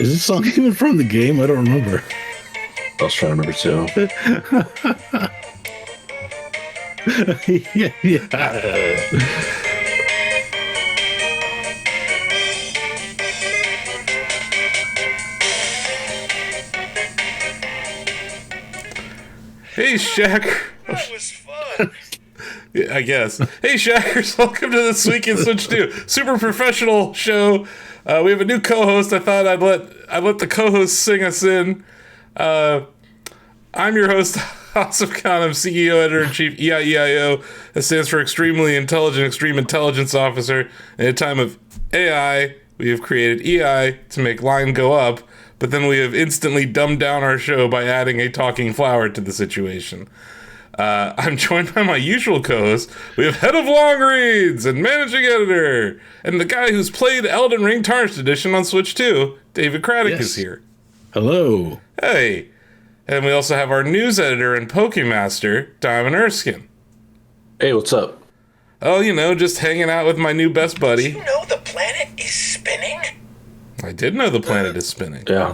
Is this song even from the game? I don't remember. I was trying to remember too. Yeah. Hey, Shack. That was fun. Yeah, I guess. Hey, Shackers, welcome to This Week in Switch 2. Super professional show. We have a new co-host. I thought I'd let the co-host sing us in. I'm your host, Awesome Khan. I'm CEO, Editor-in-Chief, EIEIO. That stands for Extremely Intelligent Extreme Intelligence Officer. In a time of AI, we have created EI to make line go up, but then we have instantly dumbed down our show by adding a talking flower to the situation. I'm joined by my usual co-host. We have Head of Long Reads and Managing Editor, and the guy who's played Elden Ring Tarnished Edition on Switch 2, David Craddock, is here. Hello. Hey. And we also have our news editor and Pokemaster, Diamond Erskine. Hey, what's up? Oh, just hanging out with my new best buddy. Did you know the planet is spinning? I did know the planet is spinning. Yeah.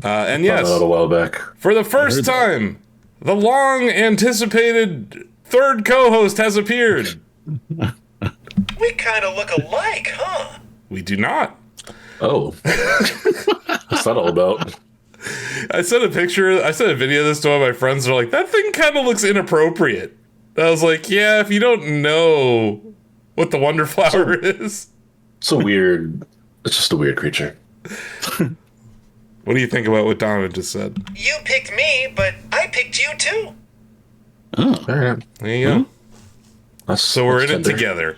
And yes, Found that out a while back. for the first time, the long-anticipated third co-host has appeared. We kind of look alike, huh? We do not. Oh. What's that all about? I sent a video of this to one of my friends. They're like, that thing kind of looks inappropriate. I was like, yeah, if you don't know what the Wonder Flower is. It's just a weird creature. What do you think about what Donovan just said? You picked me, but I picked you too. Oh, all right. There you go. So we're in it together.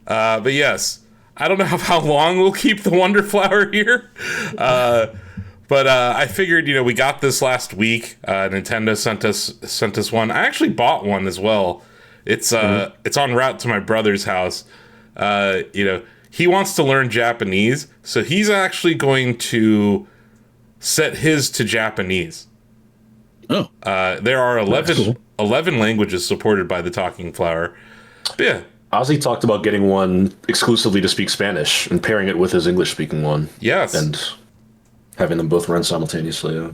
But yes, I don't know how long we'll keep the Wonder Flower here. But I figured, we got this last week. Nintendo sent us one. I actually bought one as well. It's en route to my brother's house. He wants to learn Japanese, so he's actually going to set his to Japanese. Oh. There are 11 languages supported by the Talking Flower. But yeah. Ozzy talked about getting one exclusively to speak Spanish and pairing it with his English-speaking one. Yes. And having them both run simultaneously.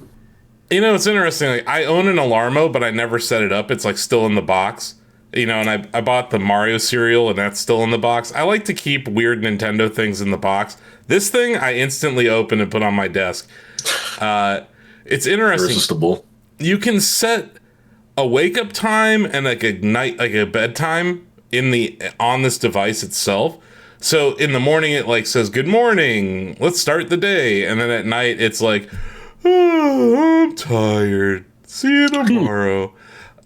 It's interesting. Like, I own an Alarmo, but I never set it up. It's like still in the box. And I bought the Mario cereal, and that's still in the box. I like to keep weird Nintendo things in the box. This thing, I instantly open and put on my desk. It's interesting. Irresistible. You can set a wake-up time and like a bedtime on this device itself. So in the morning, it like says, "Good morning, let's start the day." And then at night, it's like, "Oh, I'm tired. See you tomorrow."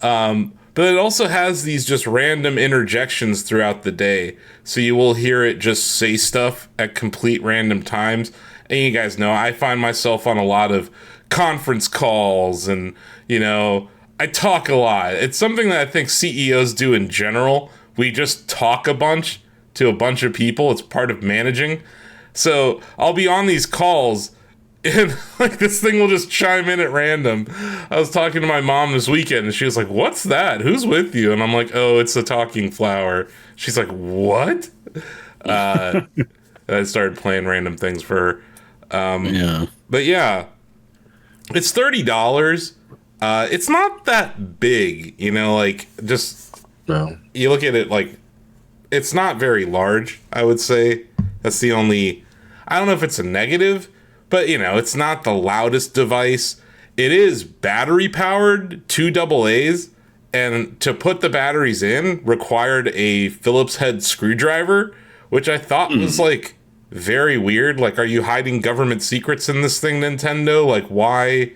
But it also has these just random interjections throughout the day. So you will hear it just say stuff at complete random times. And you guys know, I find myself on a lot of conference calls and, I talk a lot. It's something that I think CEOs do in general. We just talk a bunch to a bunch of people. It's part of managing. So I'll be on these calls and like this thing will just chime in at random. I was talking to my mom this weekend and she was like, "What's that? Who's with you?" And I'm like, "Oh, it's the Talking Flower." She's like, "What?" And I started playing random things for her. Yeah. But yeah, it's $30. It's not that big, just No. you look at it like it's not very large, I would say. That's the only, I don't know if it's a negative, but it's not the loudest device. It is battery powered, 2 AA's, and to put the batteries in required a Phillips head screwdriver, which I thought was like very weird. Like, are you hiding government secrets in this thing, Nintendo? Like, why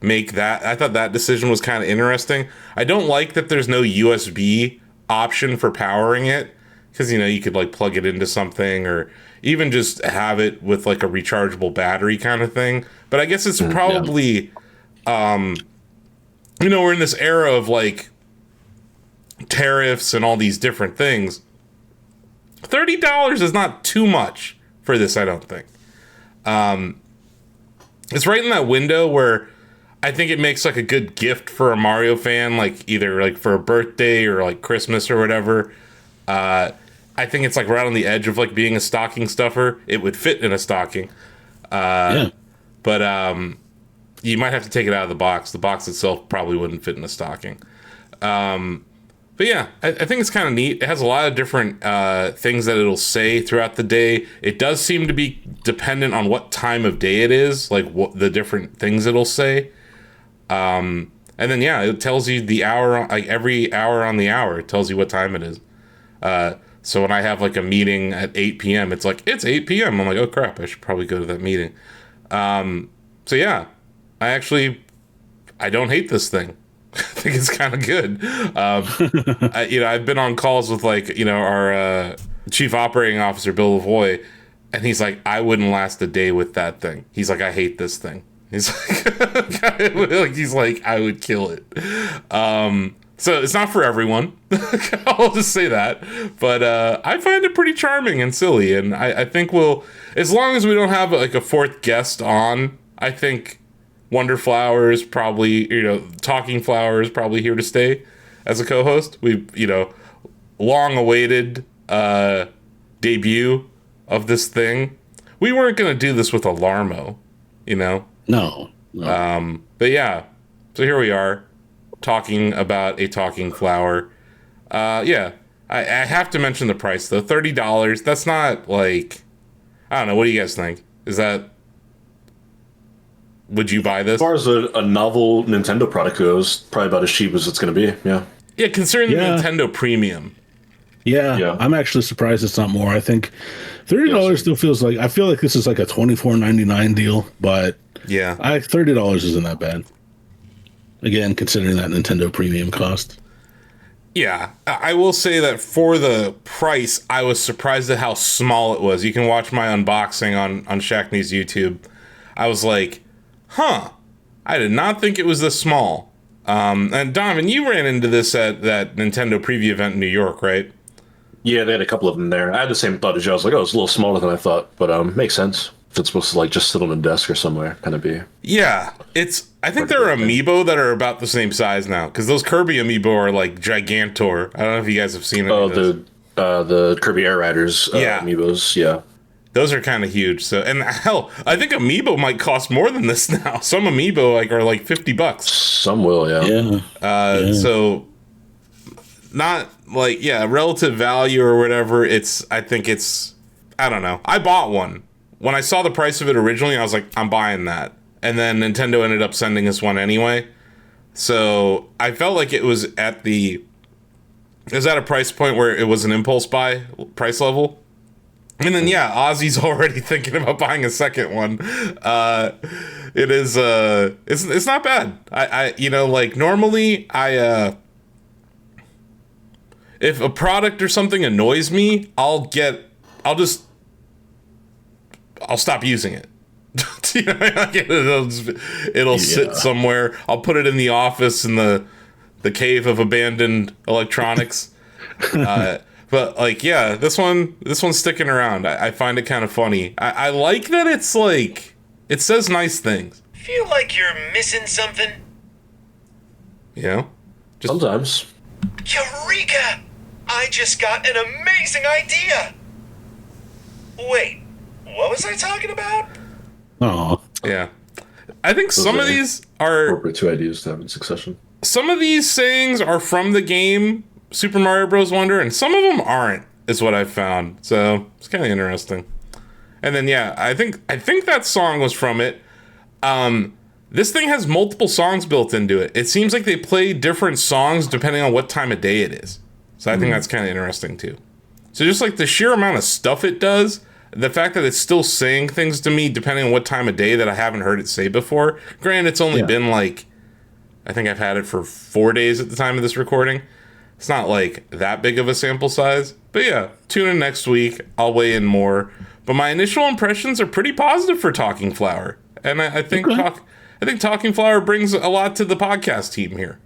make that? I thought that decision was kind of interesting. I don't like that there's no USB option for powering it, because you could like plug it into something or even just have it with like a rechargeable battery kind of thing. But I guess it's probably we're in this era of like tariffs and all these different things. $30 is not too much for this, I don't think. It's right in that window where I think it makes like a good gift for a Mario fan, like either like for a birthday or like Christmas or whatever. I think it's like right on the edge of like being a stocking stuffer. It would fit in a stocking. Yeah. but you might have to take it out of the box. The box itself probably wouldn't fit in a stocking. But yeah, I think it's kind of neat. It has a lot of different things that it'll say throughout the day. It does seem to be dependent on what time of day it is, like what the different things it'll say. And then, yeah, it tells you the hour, like every hour on the hour, it tells you what time it is. So when I have like a meeting at 8 p.m., it's like, it's 8 p.m. I'm like, oh crap, I should probably go to that meeting. So yeah, I don't hate this thing. I think it's kind of good. I've been on calls with our chief operating officer, Bill Lavoie, and he's like, I wouldn't last a day with that thing. He's like, I hate this thing. He's like, I would kill it. So it's not for everyone. I'll just say that. But I find it pretty charming and silly, and I think as long as we don't have like a fourth guest on, I think Wonder Flowers probably, Talking Flowers probably here to stay as a co-host. We, long awaited debut of this thing. We weren't going to do this with Alarmo, No. But yeah, so here we are talking about a talking flower. I have to mention the price though. $30. That's not like, I don't know. What do you guys think? Would you buy this? As far as a novel Nintendo product goes, probably about as cheap as it's going to be. Yeah. Yeah, considering the Nintendo Premium. Yeah, I'm actually surprised it's not more. I think $30 still feels like, I feel like this is like a $24.99 deal, but yeah, $30 isn't that bad. Again, considering that Nintendo Premium cost. Yeah, I will say that for the price, I was surprised at how small it was. You can watch my unboxing on Shacknews YouTube. I was like, I did not think it was this small. And Donovan, you ran into this at that Nintendo preview event in New York, right? Yeah, they had a couple of them there. I had the same thought as you. I was like, oh, it's a little smaller than I thought, but makes sense. If it's supposed to like just sit on a desk or somewhere, kind of be. Yeah, I think there are amiibo that are about the same size now, because those Kirby amiibo are like gigantor. I don't know if you guys have seen it. Oh, the Kirby Air Riders amiibos, yeah. Those are kind of huge. So, and hell, I think amiibo might cost more than this now. Some amiibo are like $50. Some will, yeah. So not like, relative value or whatever. I don't know. I bought one. When I saw the price of it originally, I was like, I'm buying that. And then Nintendo ended up sending us one anyway. So I felt like it was at a price point where it was an impulse buy price level. And then, Ozzy's already thinking about buying a second one. It is, it's not bad. Normally if a product or something annoys me, I'll stop using it. It'll sit somewhere. I'll put it in the office in the cave of abandoned electronics. But this one's sticking around. I find it kind of funny. I like that it's like, it says nice things. Feel like you're missing something? Sometimes. Eureka! I just got an amazing idea! Wait, what was I talking about? Oh. Yeah. I think some of these are appropriate two ideas to have in succession. Some of these sayings are from the game Super Mario Bros. Wonder, and some of them aren't, is what I've found. So it's kind of interesting. And then I think that song was from it. This thing has multiple songs built into it. It seems like they play different songs depending on what time of day it is. So I think that's kind of interesting too. So just like the sheer amount of stuff it does, the fact that it's still saying things to me depending on what time of day that I haven't heard it say before. Granted, it's only been like, I think I've had it for 4 days at the time of this recording. It's not like that big of a sample size. But tune in next week. I'll weigh in more. But my initial impressions are pretty positive for Talking Flower. And I think Talking Flower brings a lot to the podcast team here.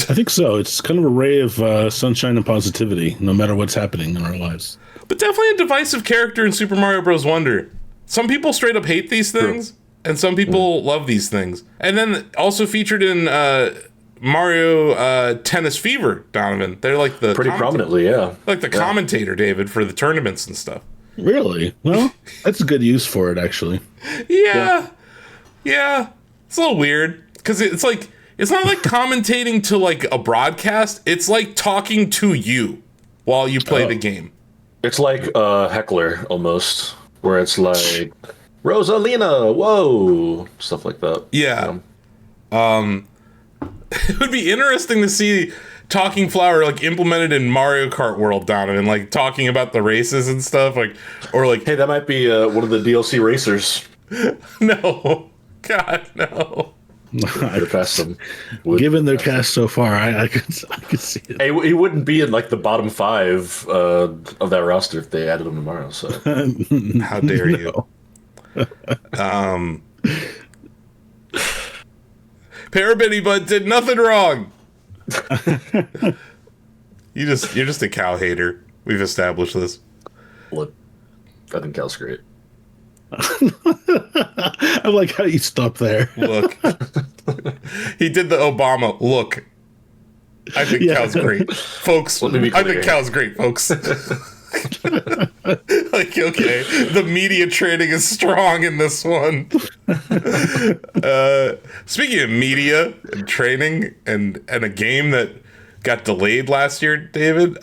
I think so. It's kind of a ray of sunshine and positivity, no matter what's happening in our lives. But definitely a divisive character in Super Mario Bros. Wonder. Some people straight up hate these things, and some people love these things. And then also featured in Mario Tennis Fever, Donovan. They're like the pretty prominently, like the commentator, David, for the tournaments and stuff. Really? Well, that's a good use for it, actually. Yeah. It's a little weird because it's like it's not like commentating to like a broadcast. It's like talking to you while you play the game. It's like Heckler almost, where it's like Rosalina, whoa, stuff like that. Yeah. It would be interesting to see Talking Flower like implemented in Mario Kart World down and like talking about the races and stuff, like, or like, Hey, that might be one of the DLC racers. no, God, no. Given their cast so far, I could see it. Hey, he wouldn't be in like the bottom 5 of that roster if they added him tomorrow. So how dare you? Parabitty Bud did nothing wrong. You're just a cow hater. We've established this. Look, I think Cal's great. I like how you stop there. Look, he did the Obama look. I think Cal's great, folks. I think Cal's great, folks. Like, okay, the media training is strong in this one. Speaking of media and training and a game that got delayed last year, David,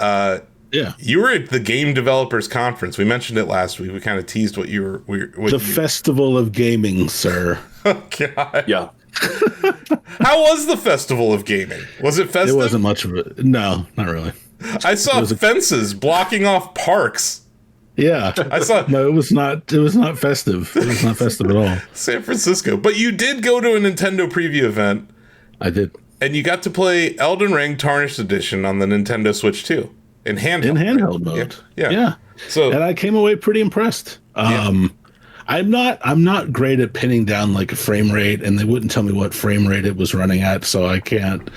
you were at the Game Developers Conference. We mentioned it last week. We kind of teased what you were. Festival of Gaming, sir. Oh, God. Yeah. How was the Festival of Gaming? Was it festive? It wasn't much of it. No, not really. I saw fences blocking off parks. Yeah, I saw. No, it was not. It was not festive. It was not festive at all. San Francisco, but you did go to a Nintendo preview event. I did, and you got to play Elden Ring Tarnished Edition on the Nintendo Switch 2 in handheld mode. Yeah. So, and I came away pretty impressed. I'm not great at pinning down like a frame rate, and they wouldn't tell me what frame rate it was running at, so I can't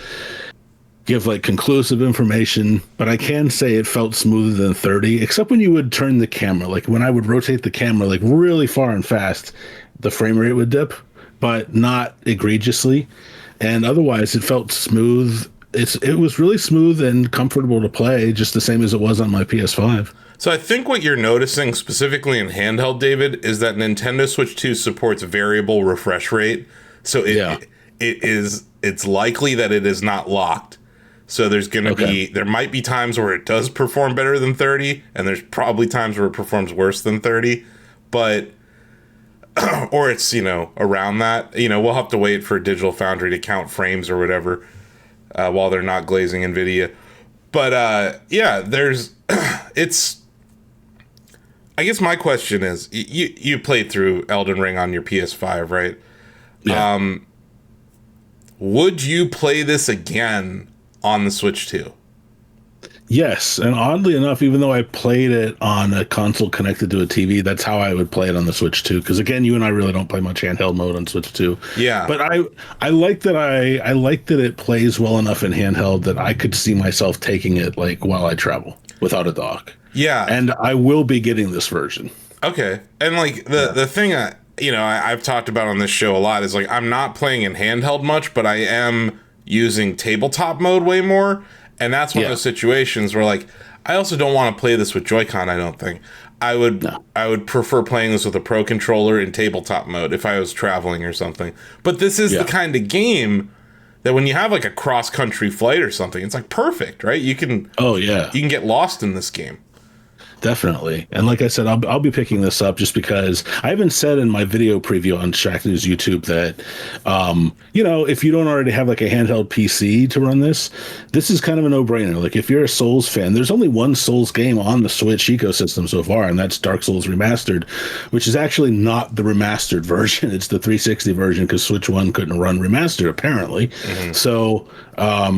give like conclusive information, but I can say it felt smoother than 30, except when you would turn the camera. Like when I would rotate the camera like really far and fast, the frame rate would dip, but not egregiously. And otherwise it felt smooth. It was really smooth and comfortable to play, just the same as it was on my PS5. So I think what you're noticing specifically in handheld, David, is that Nintendo Switch 2 supports variable refresh rate. So it's likely that it is not locked. So there's going to there might be times where it does perform better than 30, and there's probably times where it performs worse than 30, but, or it's, around that. We'll have to wait for Digital Foundry to count frames or whatever while they're not glazing NVIDIA. But, I guess my question is, you played through Elden Ring on your PS5, right? Yeah. Would you play this again on the Switch 2? Yes, and oddly enough, even though I played it on a console connected to a TV, that's how I would play it on the Switch 2. Because again, you and I really don't play much handheld mode on Switch 2. Yeah, but I like that I like that it plays well enough in handheld that I could see myself taking it like while I travel without a dock. Yeah, and I will be getting this version. Okay, and like the thing I've talked about on this show a lot is like I'm not playing in handheld much, but I am using tabletop mode way more, and that's one of those situations where like I also don't want to play this with Joy-Con. I don't think I would prefer playing this with a Pro controller in tabletop mode if I was traveling or something. But this is the kind of game that when you have like a cross-country flight or something, it's like perfect, right? You can you can get lost in this game. Definitely. And like I said, I'll be picking this up just because I haven't said in my video preview on Shacknews YouTube that, if you don't already have like a handheld PC to run this is kind of a no-brainer. Like if you're a Souls fan, there's only one Souls game on the Switch ecosystem so far, and that's Dark Souls Remastered, which is actually not the remastered version. It's the 360 version because Switch 1 couldn't run remastered apparently. Mm-hmm. So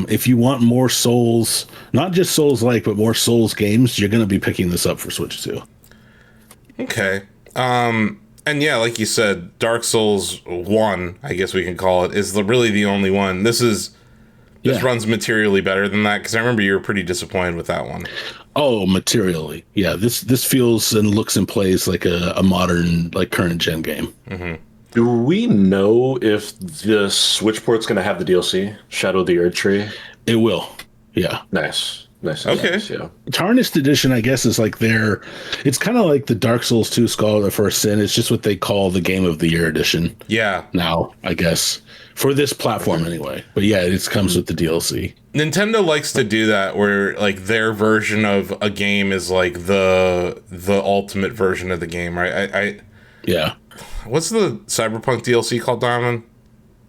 if you want more Souls, not just Souls-like, but more Souls games, you're going to be picking this up for Switch 2. Okay. And yeah, like you said, Dark Souls 1, I guess we can call it, is really the only one. This runs materially better than that, because I remember you were pretty disappointed with that one. Oh, materially. Yeah, this feels and looks and plays like a modern, like current gen game. Mm-hmm. Do we know if the Switch port's going to have the DLC, Shadow of the Erd Tree? It will. Yeah. Nice. Nice. Okay. Nice, yeah. Tarnished Edition, I guess, is like their. It's kind of like the Dark Souls 2 Skull of the First Sin. It's just what they call the Game of the Year edition. Yeah. Now, I guess for this platform anyway. But yeah, it comes with the DLC. Nintendo likes to do that, where like their version of a game is like the ultimate version of the game, right? Yeah. What's the Cyberpunk DLC called, Diamond?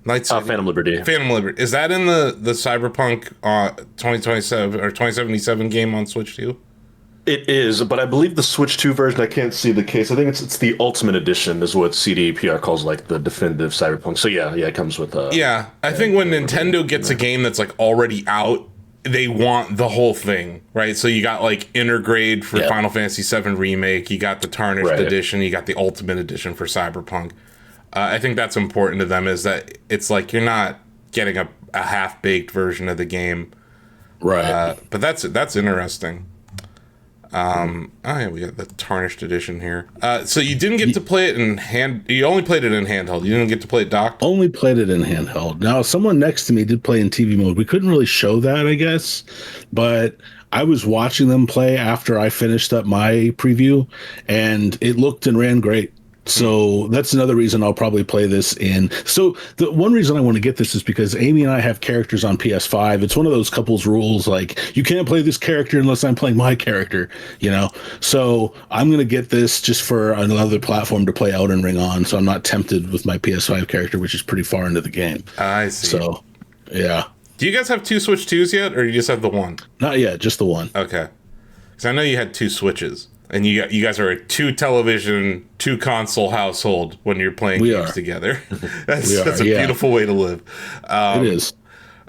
Phantom Liberty. Phantom Liberty. Is that in the Cyberpunk 2027 or 2077 game on Switch 2? It is, but I believe the Switch 2 version, I can't see the case. I think it's the Ultimate Edition is what CDPR calls like the definitive Cyberpunk. So yeah, it comes with yeah, I think when Nintendo gets a game that's like already out, they want the whole thing, right? So you got like Intergrade for Final Fantasy VII Remake, you got the Tarnished Edition, you got the Ultimate Edition for Cyberpunk. I think that's important to them, is that it's like you're not getting a half-baked version of the game. Right. But that's interesting. Oh yeah, we got the Tarnished Edition here. So you didn't get to play it in you only played it in handheld. You didn't get to play it docked? Only played it in handheld. Now, someone next to me did play in TV mode. We couldn't really show that, I guess, but I was watching them play after I finished up my preview, and it looked and ran great. So that's another reason I'll probably play this in. So the one reason I want to get this is because Amy and I have characters on PS5. It's one of those couples rules, like you can't play this character unless I'm playing my character, you know? So I'm going to get this just for another platform to play Elden Ring on. So I'm not tempted with my PS5 character, which is pretty far into the game. I see. So, yeah. Do you guys have two Switch 2s yet, or you just have the one? Not yet, just the one. Okay. Because I know you had two Switches. And you guys are a 2 television, 2 console household when you're playing games together. That's a beautiful way to live. It is.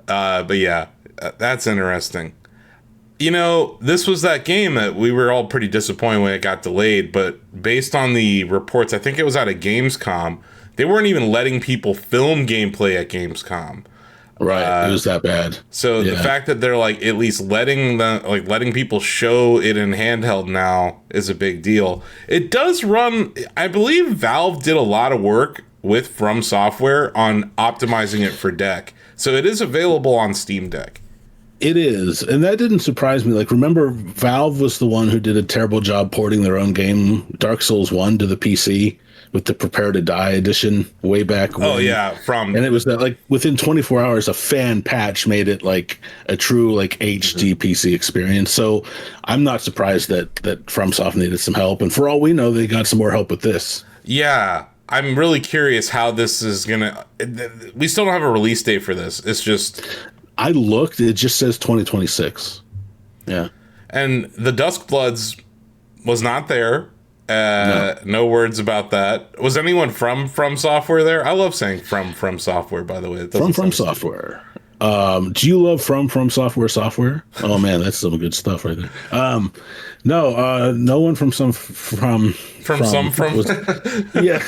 But yeah, that's interesting. You know, this was that game that we were all pretty disappointed when it got delayed. But based on the reports, I think it was out of Gamescom, they weren't even letting people film gameplay at Gamescom. Right, it was that bad. So the fact that they're like at least letting people show it in handheld now is a big deal. It does run. I believe Valve did a lot of work with From Software on optimizing it for Deck, so it is available on Steam Deck. It is, and that didn't surprise me. Like, remember, Valve was the one who did a terrible job porting their own game, Dark Souls 1, to the PC with the Prepare to Die edition way back when. Oh, yeah, and it was that, like, within 24 hours, a fan patch made it, like, a true, like, HD PC experience. So I'm not surprised that FromSoft needed some help, and for all we know, they got some more help with this. Yeah, I'm really curious how this is gonna... We still don't have a release date for this. It's just... I looked, it just says 2026. Yeah. And the Duskbloods was not there. No words about that. Was anyone from Software there? I love saying from Software, by the way. From Software. Do you love from Software? Oh man, that's some good stuff right there. No one from yeah.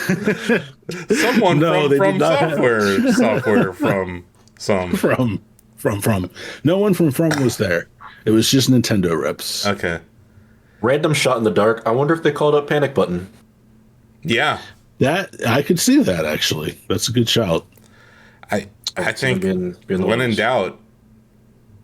Someone from Software from. No one from was there. It was just Nintendo reps. Okay. Random shot in the dark. I wonder if they called up Panic Button. Yeah. That I could see that actually. That's a good shout. I think when in doubt,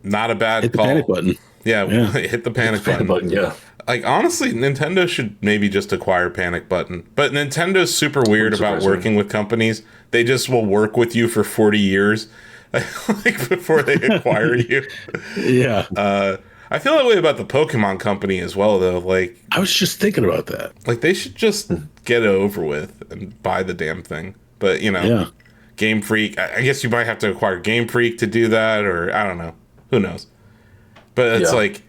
not a bad hit the call. panic button. Yeah. Hit the panic button. Yeah. Like, honestly, Nintendo should maybe just acquire Panic Button. But Nintendo's super weird about working with companies. They just will work with you for 40 years like before they acquire you. Yeah. I feel that way about the Pokemon Company as well, though. Like, I was just thinking about that. Like, they should just get it over with and buy the damn thing. But, you know, Game Freak, I guess you might have to acquire Game Freak to do that, or I don't know. Who knows? But it's like,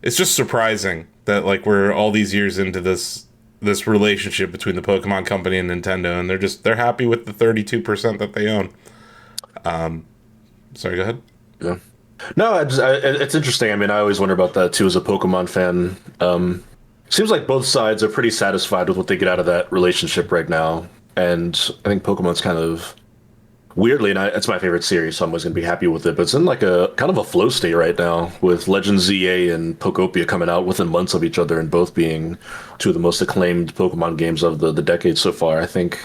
it's just surprising that, like, we're all these years into this relationship between the Pokemon Company and Nintendo, and they're happy with the 32% that they own. Sorry, go ahead. Yeah. No, it's interesting. I mean, I always wonder about that too as a Pokemon fan. Seems like both sides are pretty satisfied with what they get out of that relationship right now, and I think Pokemon's kind of weirdly, and it's my favorite series, so I'm always gonna be happy with it. But it's in like a kind of a flow state right now, with Legends ZA and Pokopia coming out within months of each other, and both being two of the most acclaimed Pokemon games of the decade so far. I think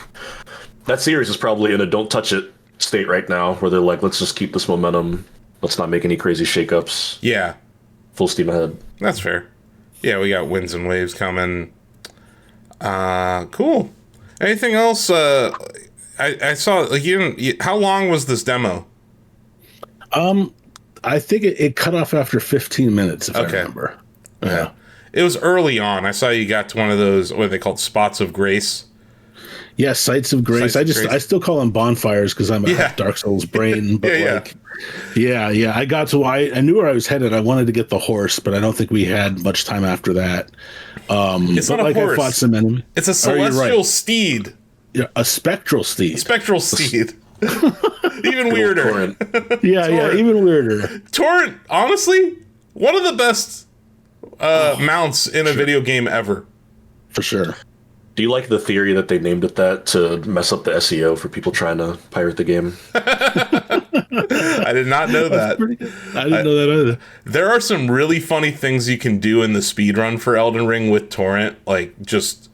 that series is probably in a don't touch it state right now, where they're like, let's just keep this momentum. Let's not make any crazy shakeups. Yeah. full steam ahead. That's fair. Yeah, we got winds and waves coming. Cool. Anything else? I saw like how long was this demo? I think it cut off after 15 minutes, if I remember. Yeah. It was early on. I saw you got to one of those, what are they called, spots of grace? Yeah, Sights of Grace. I still call them bonfires because I'm a Dark Souls brain. But I got to. I knew where I was headed. I wanted to get the horse, but I don't think we had much time after that. It's not a horse. I fought some enemies. It's a celestial steed. Yeah, a spectral steed. A spectral steed. Even weirder. Yeah, even weirder. Torrent, honestly, one of the best mounts in a video game ever. For sure. Do you like the theory that they named it that to mess up the SEO for people trying to pirate the game? I did not know that. I didn't know that either. There are some really funny things you can do in the speedrun for Elden Ring with Torrent, like just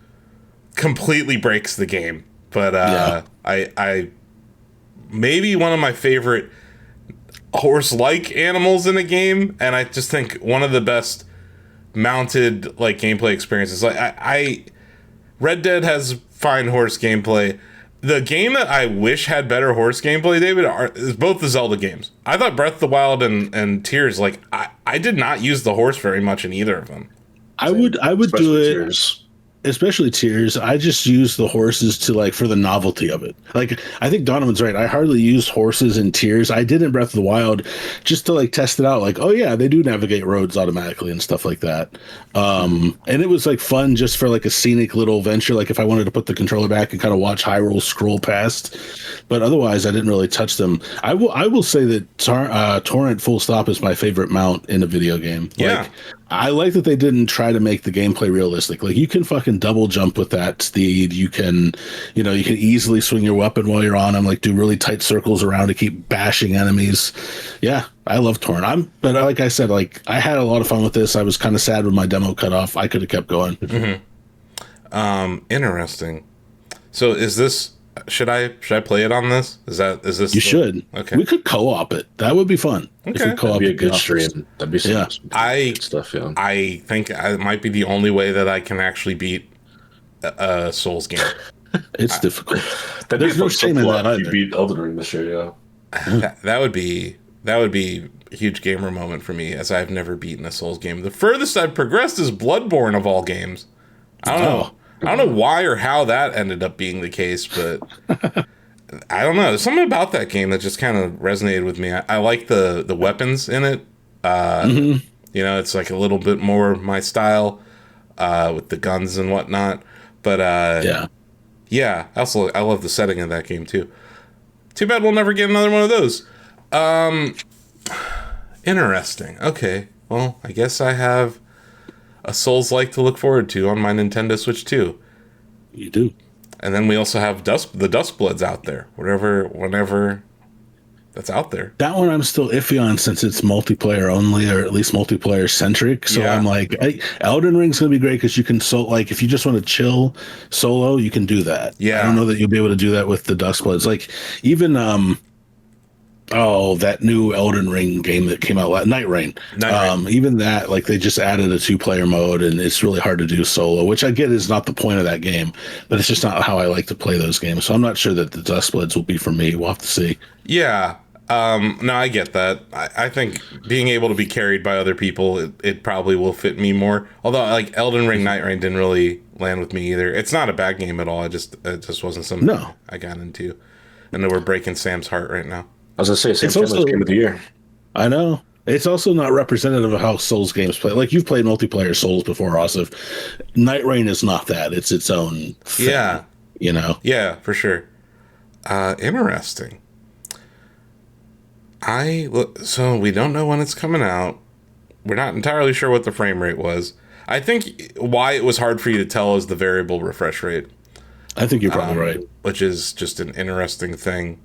completely breaks the game. But I maybe one of my favorite horse-like animals in a game, and I just think one of the best mounted like gameplay experiences. Like I Red Dead has fine horse gameplay. The game that I wish had better horse gameplay, David, is both the Zelda games. I thought Breath of the Wild and Tears, like I did not use the horse very much in either of them. I would do it. Tears. Especially Tears, I just use the horses to like for the novelty of it. Like I think Donovan's right. I hardly used horses in Tears. I did in Breath of the Wild just to like test it out. Like, oh yeah, they do navigate roads automatically and stuff like that. And it was like fun just for like a scenic little venture. Like if I wanted to put the controller back and kind of watch Hyrule scroll past, but otherwise I didn't really touch them. I will say that Torrent full stop is my favorite mount in a video game. Yeah. Like, I like that they didn't try to make the gameplay realistic. Like you can fucking double jump with that steed. You can easily swing your weapon while you're on them. Like do really tight circles around to keep bashing enemies. Yeah, I love Torrent. But like I said, like I had a lot of fun with this. I was kind of sad when my demo cut off. I could have kept going. Mm-hmm. Interesting. So is this? Should I play it on this? Is this? You should. Okay. We could co-op it. That would be fun. Okay. If we co-op That'd be a it good off stream. That'd be some good stuff. Yeah. I think it might be the only way that I can actually beat a Souls game. It's difficult. There's no shame in that either. You beat Elden Ring this year, yeah. That would be a huge gamer moment for me, as I've never beaten a Souls game. The furthest I've progressed is Bloodborne of all games. I don't know why or how that ended up being the case, but I don't know. There's something about that game that just kind of resonated with me. I like the weapons in it. You know, it's like a little bit more my style with the guns and whatnot. But yeah. Also, I love the setting of that game too. Too bad we'll never get another one of those. Interesting. Okay. Well, I guess I have a Souls-like to look forward to on my Nintendo Switch 2. You do. And then we also have the Duskbloods out there. Whenever that's out there. That one I'm still iffy on since it's multiplayer only, or at least multiplayer centric. So I'm like, Elden Ring's gonna be great because you can like if you just want to chill solo, you can do that. Yeah. I don't know that you'll be able to do that with the Duskbloods. Like even that new Elden Ring game that came out, Night Rain. Even that, like they just added a 2-player mode, and it's really hard to do solo, which I get is not the point of that game, but it's just not how I like to play those games. So I'm not sure that the Duskbloods will be for me. We'll have to see. Yeah. No, I get that. I think being able to be carried by other people, it probably will fit me more. Although, like Elden Ring Night Rain didn't really land with me either. It's not a bad game at all. It just wasn't something I got into. And we're breaking Sam's heart right now. I was gonna say, Sam Chandler's game of the year. I know. It's also not representative of how Souls games play. Like you've played multiplayer Souls before, Asif. Night Rain is not that. It's its own thing. Yeah. You know? Yeah, for sure. Interesting. So we don't know when it's coming out. We're not entirely sure what the frame rate was. I think why it was hard for you to tell is the variable refresh rate. I think you're probably right. Which is just an interesting thing.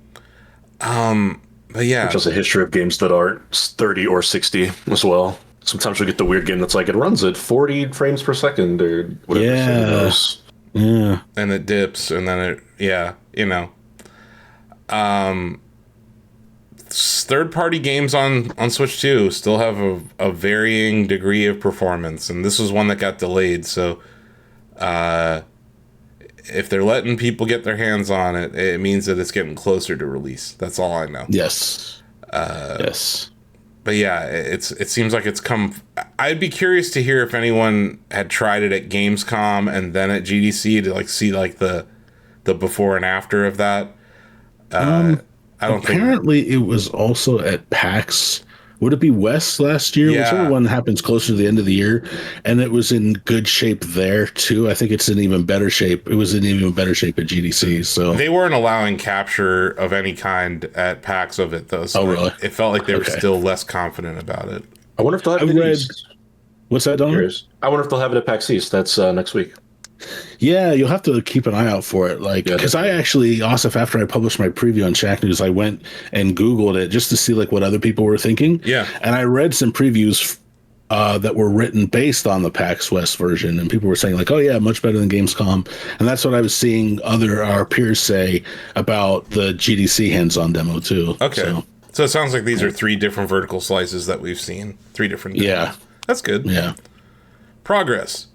But yeah. Just a history of games that aren't 30 or 60 as well. Sometimes we get the weird game that's like it runs at 40 frames per second or whatever. Yeah. And it dips and then third-party games on Switch 2 still have a varying degree of performance, and this was one that got delayed. So, if they're letting people get their hands on it, it means that it's getting closer to release. That's all I know. Yes. Yes. But yeah, it seems like it's come. I'd be curious to hear if anyone had tried it at Gamescom and then at GDC to like see like the before and after of that. I don't think. Apparently, it was also at PAX. Would it be West last year? Yeah. Whichever one happens closer to the end of the year. And it was in good shape there, too. I think it's in even better shape. It was in even better shape at GDC. So they weren't allowing capture of any kind at PAX of it, though. So oh, really? It felt like they were still less confident about it. I wonder if they'll have it at East. What's that, Don? I wonder if they'll have it at PAX East. That's next week. Yeah, you'll have to keep an eye out for it. Like, because I actually, Asif, after I published my preview on Shacknews, I went and Googled it just to see like what other people were thinking. Yeah. And I read some previews that were written based on the PAX West version, and people were saying like, oh yeah, much better than Gamescom. And that's what I was seeing our peers say about the GDC hands-on demo too. Okay. So it sounds like these are 3 different vertical slices that we've seen. 3 different demos. Yeah. That's good. Yeah. Progress.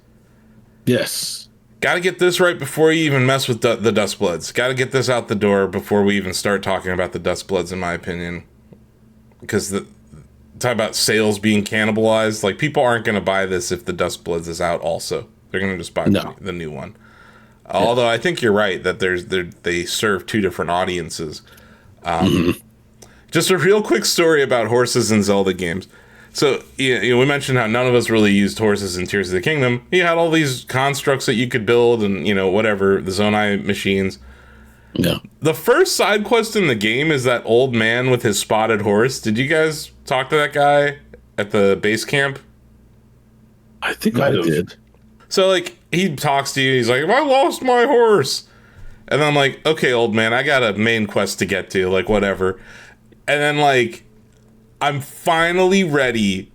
Yes. Got to get this right before you even mess with the Dustbloods. Got to get this out the door before we even start talking about the Dustbloods, in my opinion. Because talk about sales being cannibalized. Like, people aren't going to buy this if the Dustbloods is out also. They're going to just buy the new one. Although I think you're right that they serve 2 different audiences. Just a real quick story about horses in Zelda games. So, you know, we mentioned how none of us really used horses in Tears of the Kingdom. You had all these constructs that you could build and, you know, whatever, the Zonai machines. Yeah. The first side quest in the game is that old man with his spotted horse. Did you guys talk to that guy at the base camp? I think I did. So, like, he talks to you. He's like, I lost my horse. And I'm like, okay, old man, I got a main quest to get to. Like, whatever. And then, like, I'm finally ready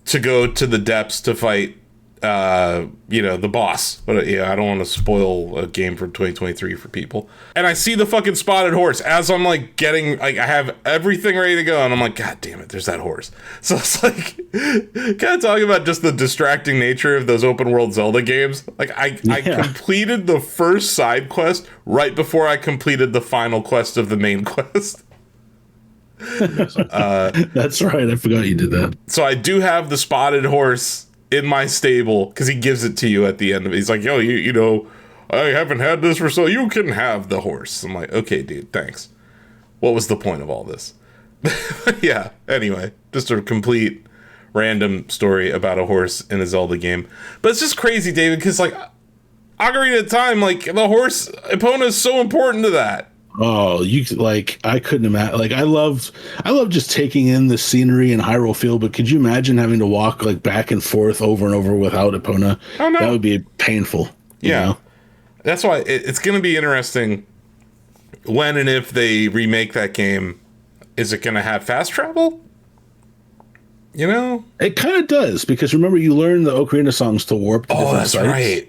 to go to the depths to fight, the boss. But yeah, I don't want to spoil a game from 2023 for people. And I see the fucking spotted horse as I'm like getting, like, I have everything ready to go. And I'm like, God damn it, there's that horse. So it's like, kind of talking about just the distracting nature of those open world Zelda games. Like, I completed the first side quest right before I completed the final quest of the main quest. That's right. I forgot you did that. So I do have the spotted horse in my stable because he gives it to you at the end of it. He's like, yo, you know, I haven't had this for so you can have the horse. I'm like, okay, dude, thanks. What was the point of all this? Yeah. Anyway, just a complete random story about a horse in a Zelda game. But it's just crazy, David, because like Ocarina of Time, like the horse Epona is so important to that. Oh, I couldn't imagine. Like, I love just taking in the scenery and Hyrule Field, but could you imagine having to walk like back and forth over and over without Epona? Oh, no. That would be painful. Yeah. You know? That's why it's going to be interesting when and if they remake that game. Is it going to have fast travel? You know? It kind of does, because remember, you learn the Ocarina songs to warp to different that's sites. right.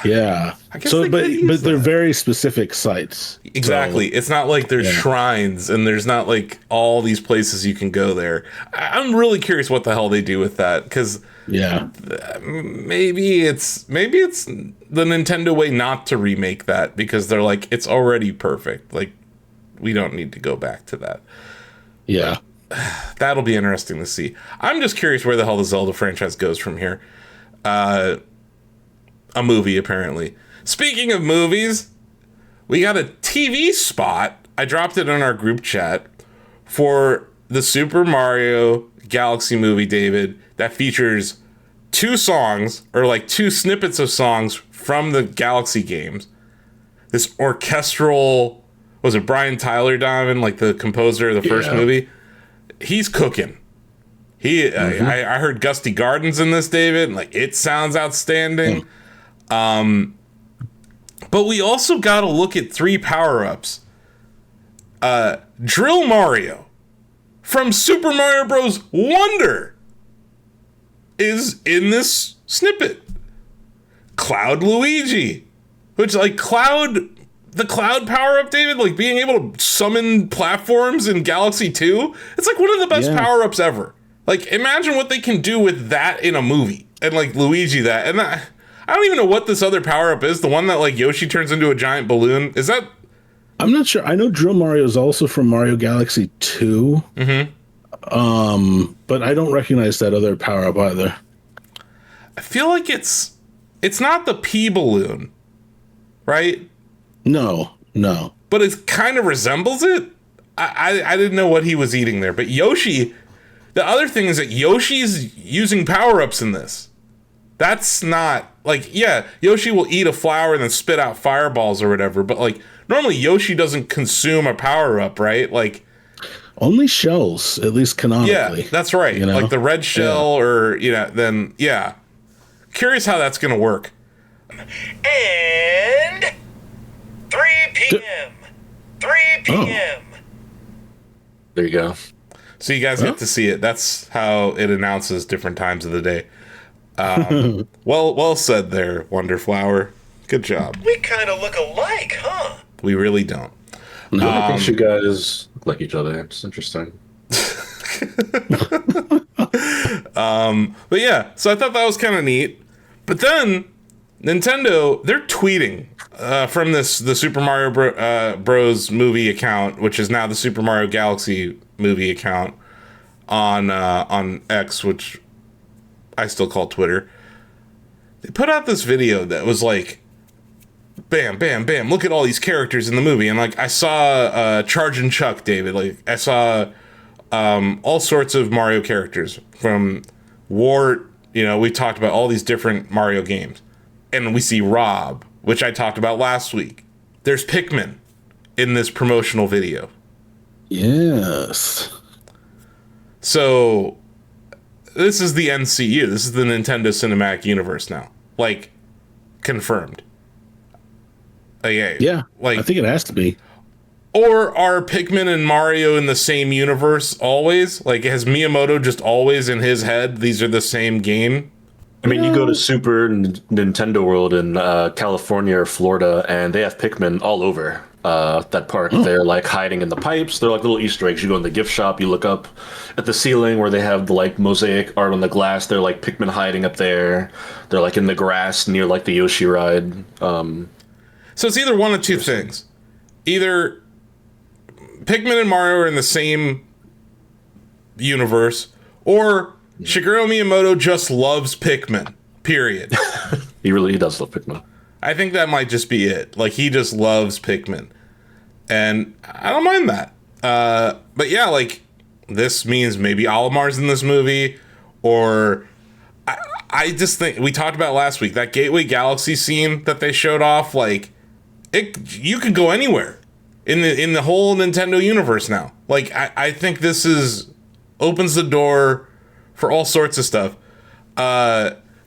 Yeah. So, but they're very specific sites. Exactly. So, it's not like there's shrines and there's not like all these places you can go there. I'm really curious what the hell they do with that, because maybe it's the Nintendo way not to remake that, because they're like, it's already perfect. Like, we don't need to go back to that. Yeah. But that'll be interesting to see. I'm just curious where the hell the Zelda franchise goes from here. A movie, apparently. Speaking of movies, we got a TV spot. I dropped it in our group chat for the Super Mario Galaxy movie, David, that features 2 songs, or like 2 snippets of songs from the Galaxy games. This orchestral, was it Brian Tyler Diamond, like the composer of the first movie? He's cooking. I heard Gusty Gardens in this, David, and like, it sounds outstanding. But we also got to look at 3 power-ups. Drill Mario from Super Mario Bros. Wonder is in this snippet. Cloud Luigi, which, like, Cloud the cloud power up, David, like being able to summon platforms in Galaxy 2, it's like one of the best power ups ever. Like, imagine what they can do with that in a movie, and like Luigi that, and I don't even know what this other power up is. The one that like Yoshi turns into a giant balloon. Is that? I'm not sure. I know Drill Mario is also from Mario Galaxy 2. But I don't recognize that other power up either. I feel like it's not the pea balloon, right? No. But it kind of resembles it. I didn't know what he was eating there, but Yoshi. The other thing is that Yoshi's using power-ups in this. That's not, like, yeah, Yoshi will eat a flower and then spit out fireballs or whatever, but, like, normally Yoshi doesn't consume a power-up, right? Like... Only shells, at least canonically. Yeah, that's right. You know? Like the red shell or, then, yeah. Curious how that's going to work. And 3 p.m. 3 p.m. There you go. So you guys get to see it. That's how it announces different times of the day. Well said there, Wonderflower. Good job. We kind of look alike, huh? We really don't. No, I think you guys look like each other. It's interesting. But yeah, so I thought that was kind of neat. But then Nintendo, they're tweeting from the Super Mario Bros. Movie account, which is now the Super Mario Galaxy movie account on X, which I still call Twitter. They put out this video that was like, bam, bam, bam, look at all these characters in the movie. And like I saw Chargin' Chuck, David. Like I saw all sorts of Mario characters from Wart. We talked about all these different Mario games. And we see Rob, which I talked about last week. There's Pikmin in this promotional video. Yes. So this is the NCU. This is the Nintendo Cinematic Universe now. Like, confirmed. Yeah, like, I think it has to be. Or are Pikmin and Mario in the same universe always? Like, has Miyamoto just always in his head, these are the same game? I mean, you go to Super Nintendo World in California or Florida, and they have Pikmin all over that park. They're like hiding in the pipes. They're like little Easter eggs. You go in the gift shop, you look up at the ceiling where they have the like mosaic art on the glass. They're like Pikmin hiding up there. They're like in the grass near like the Yoshi ride. So it's either one of two things. Either Pikmin and Mario are in the same universe, or Shigeru Miyamoto just loves Pikmin, period. He does love Pikmin. I think that might just be it. Like, he just loves Pikmin. And I don't mind that. But yeah, like, this means maybe Olimar's in this movie, or... I just think, we talked about last week, that Gateway Galaxy scene that they showed off, like, you could go anywhere in the whole Nintendo universe now. Like, I think this opens the door for all sorts of stuff.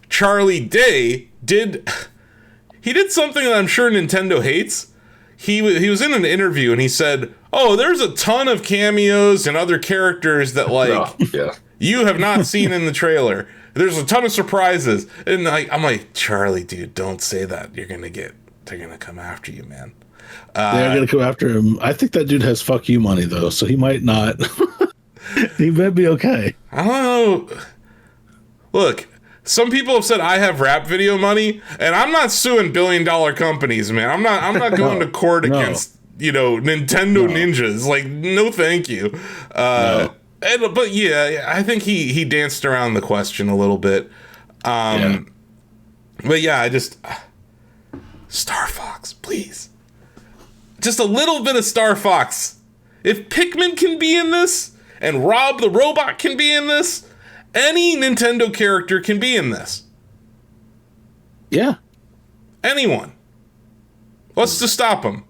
Charlie Day did something that I'm sure Nintendo hates. He was in an interview and he said, "Oh, there's a ton of cameos and other characters that you have not seen in the trailer. There's a ton of surprises." And I'm like, Charlie, dude, don't say that. They're gonna come after you, man. They're gonna come after him. I think that dude has fuck you money though, so he might not. He might be okay. I don't know. Look, some people have said I have rap video money, and I'm not suing billion-dollar companies, man. I'm not going to court against Nintendo ninjas. Like, no, thank you. But yeah, I think he danced around the question a little bit. But yeah, I just Star Fox, please. Just a little bit of Star Fox. If Pikmin can be in this, and Rob the Robot can be in this, any Nintendo character can be in this. Yeah. Anyone. What's to stop them?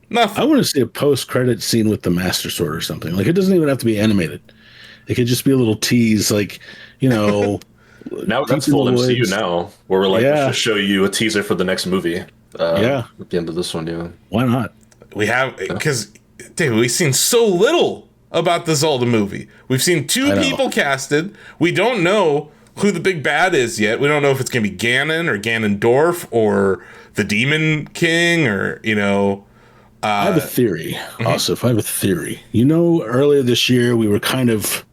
Nothing. I want to see a post-credit scene with the Master Sword or something. Like, it doesn't even have to be animated. It could just be a little tease, like, now that's full MCU now, where we're like, let's just show you a teaser for the next movie. At the end of this one, yeah. Why not? We have, because, David, we've seen so little about the Zelda movie. We've seen two people casted. We don't know who the big bad is yet. We don't know if it's going to be Ganon or Ganondorf or the Demon King or, I have a theory, Asif. I have a theory. You know, earlier this year, we were kind of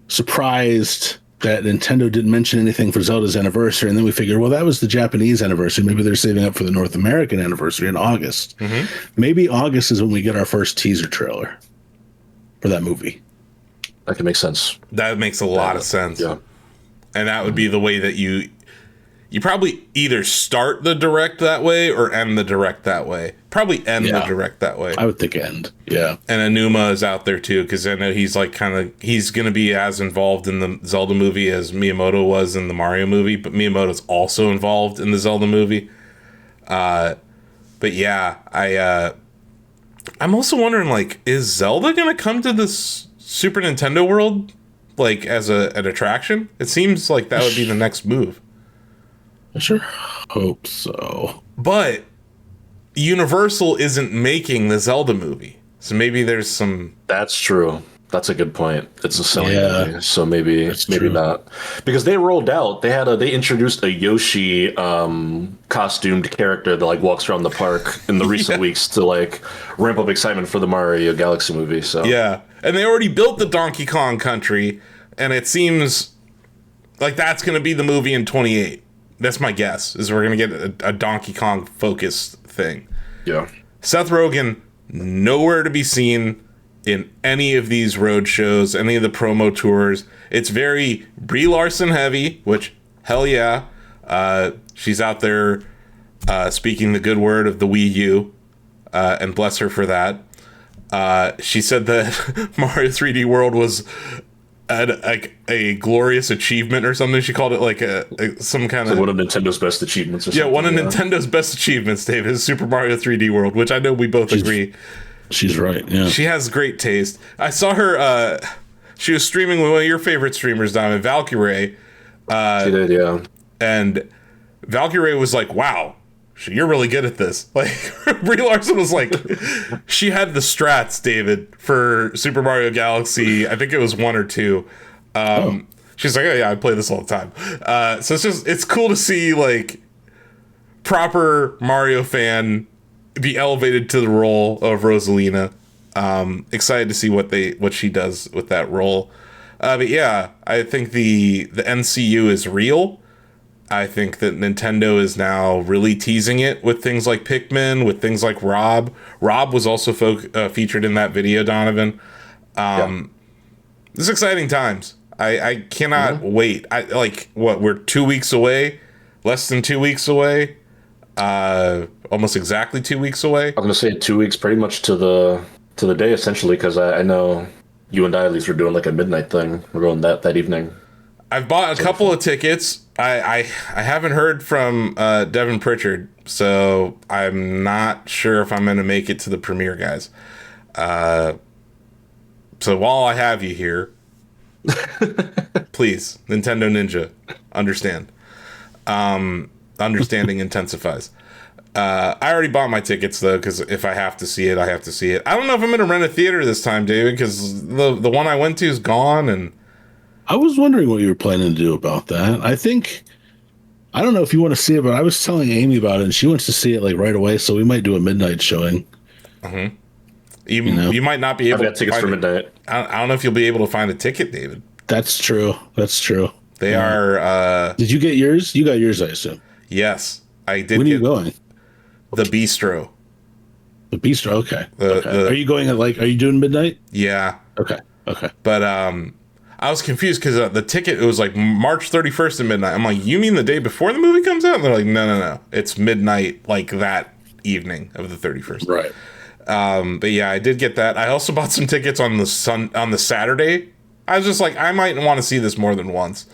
surprised that Nintendo didn't mention anything for Zelda's anniversary, and then we figured, well, that was the Japanese anniversary. Maybe they're saving up for the North American anniversary in August. Maybe August is when we get our first teaser trailer for that movie. That can make sense. That makes a lot of sense. Yeah. And that would be the way that you probably either start the direct that way or end the direct that way. Probably end the direct that way. I would think end. Yeah. And Enuma is out there too, because I know he's like he's going to be as involved in the Zelda movie as Miyamoto was in the Mario movie, but Miyamoto's also involved in the Zelda movie. But yeah, I'm also wondering, like, is Zelda going to come to this Super Nintendo world, like, as an attraction? It seems like that would be the next move. I sure hope so. But Universal isn't making the Zelda movie, so maybe there's some... That's true. That's a good point. It's a Sony movie, so maybe true. not. Because they rolled out, they introduced a Yoshi costumed character that like walks around the park in the recent weeks to like ramp up excitement for the Mario Galaxy movie. So yeah, and they already built the Donkey Kong Country, and it seems like that's going to be the movie in 28. That's my guess, is we're going to get a Donkey Kong focused thing. yeah. Seth Rogen, nowhere to be seen in any of these road shows, any of the promo tours. It's very Brie Larson heavy, which, hell yeah. She's out there speaking the good word of the Wii U, and bless her for that. She said that Mario 3D World was a glorious achievement or something. She called it like some kind of... one of Nintendo's best achievements or something. Yeah, one of Nintendo's best achievements, David, is Super Mario 3D World, which I know we both agree. She's right, yeah. She has great taste. I saw her, she was streaming with one of your favorite streamers, Diamond, Valkyrie. She did, yeah. And Valkyrie was like, wow, you're really good at this. Like, Brie Larson was like, she had the strats, David, for Super Mario Galaxy. I think it was 1 or 2. She's like, oh yeah, I play this all the time. So it's cool to see, like, proper Mario fan be elevated to the role of Rosalina. Excited to see what she does with that role. But yeah, I think the NCU is real. I think that Nintendo is now really teasing it with things like Pikmin, with things like Rob. Rob was also featured in that video, Donovan. This is exciting times. I cannot wait. We're 2 weeks away, less than 2 weeks away, almost exactly 2 weeks away. I'm gonna say 2 weeks, pretty much to the day, essentially, because I know you and I at least were doing like a midnight thing. We're going that evening. I've bought a couple of tickets. I haven't heard from Devin Pritchard, so I'm not sure if I'm going to make it to the premiere, guys. So while I have you here, please, Nintendo Ninja, understand. Understanding intensifies. I already bought my tickets, though, because if I have to see it, I have to see it. I don't know if I'm going to rent a theater this time, David, because the one I went to is gone, and I was wondering what you were planning to do about that. I don't know if you want to see it, but I was telling Amy about it, and she wants to see it like right away, so we might do a midnight showing. Mm-hmm. You might not be able to tickets for midnight. I don't know if you'll be able to find a ticket, David. That's true. They are... Did you get yours? You got yours, I assume. Yes, I did. When are you going? The Bistro. The Bistro, okay. Are you going are you doing midnight? Yeah. Okay. But I was confused because the ticket, it was like March 31st at midnight. I'm like, you mean the day before the movie comes out? And they're like, no. It's midnight, like that evening of the 31st. Right. But yeah, I did get that. I also bought some tickets on the Saturday. I was just like, I might want to see this more than once.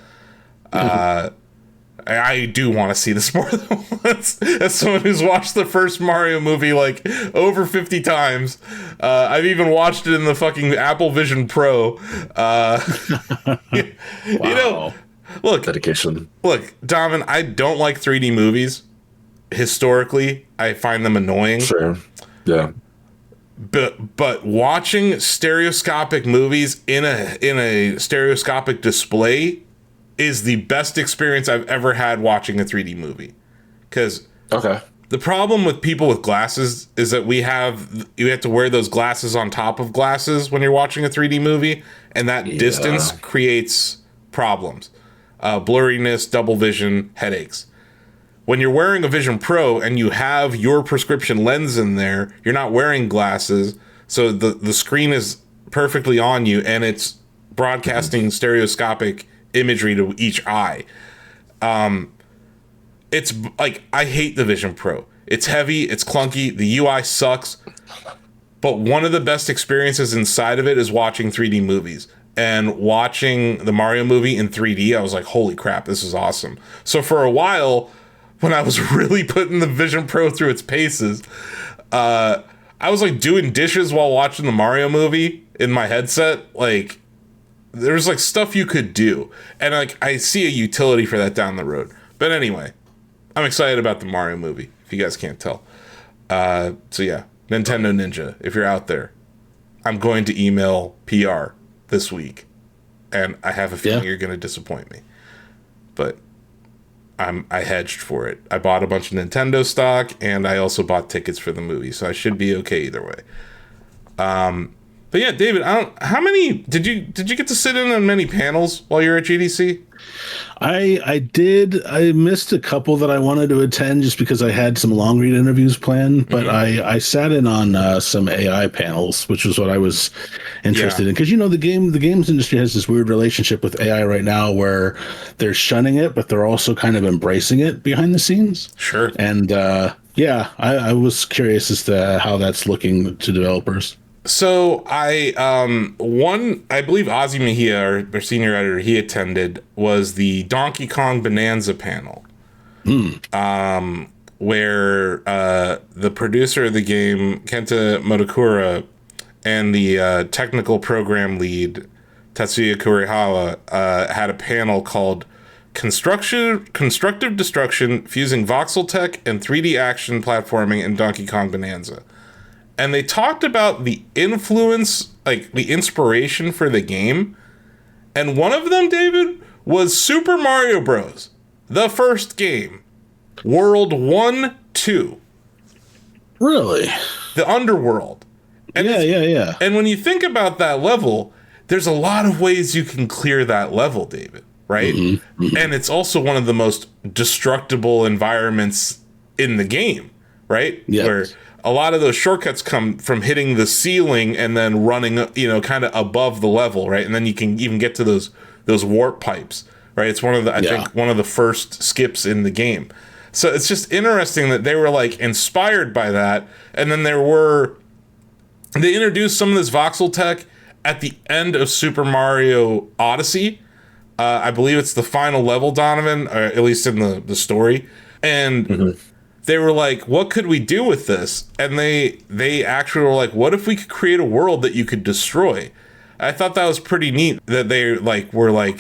I do want to see this more than once. As someone who's watched the first Mario movie like over 50 times, I've even watched it in the fucking Apple Vision Pro. Wow. You know, look, Dedication. Look, Domin, I don't like 3D movies. Historically, I find them annoying. Sure. Yeah. But watching stereoscopic movies in a stereoscopic display is the best experience I've ever had watching a 3D movie. Because The problem with people with glasses is that you have to wear those glasses on top of glasses when you're watching a 3D movie, and that distance creates problems. Blurriness, double vision, headaches. When you're wearing a Vision Pro and you have your prescription lens in there, you're not wearing glasses, so the screen is perfectly on you, and it's broadcasting stereoscopic imagery to each eye. It's like, I hate the Vision Pro. It's heavy, it's clunky, the UI sucks, but one of the best experiences inside of it is watching 3D movies. And watching the Mario movie in 3D, I was like, holy crap, this is awesome. So for a while, when I was really putting the Vision Pro through its paces, I was like doing dishes while watching the Mario movie in my headset. Like, there's like stuff you could do. And like, I see a utility for that down the road. But anyway, I'm excited about the Mario movie, if you guys can't tell. So yeah, Nintendo Ninja, if you're out there, I'm going to email PR this week, and I have a feeling you're going to disappoint me. But I hedged for it. I bought a bunch of Nintendo stock, and I also bought tickets for the movie, so I should be okay either way. But yeah, David, how many did you get to sit in on many panels while you're at GDC? I did. I missed a couple that I wanted to attend just because I had some long read interviews planned, but I sat in on some AI panels, which was what I was interested in. Because the games industry has this weird relationship with AI right now where they're shunning it, but they're also kind of embracing it behind the scenes. Sure. And I was curious as to how that's looking to developers. So I believe Ozzy Mejia, our senior editor, he attended, was the Donkey Kong Bananza panel, where the producer of the game, Kenta Motokura, and the technical program lead, Tatsuya Kurihawa, had a panel called Constructive Destruction, Fusing Voxel Tech and 3D Action Platforming in Donkey Kong Bananza. And they talked about the influence, like the inspiration for the game. And one of them, David, was Super Mario Bros. The first game. World 1, 2. Really? The Underworld. And yeah. And when you think about that level, there's a lot of ways you can clear that level, David, right? Mm-hmm. And it's also one of the most destructible environments in the game, right? Yes. Where a lot of those shortcuts come from hitting the ceiling and then running, kind of above the level, right? And then you can even get to those warp pipes, right? It's one of the, I think, one of the first skips in the game. So it's just interesting that they were like inspired by that. And then they introduced some of this voxel tech at the end of Super Mario Odyssey. I believe it's the final level, Donovan, or at least in the story. And they were like, what could we do with this? And they actually were like, what if we could create a world that you could destroy? I thought that was pretty neat that they were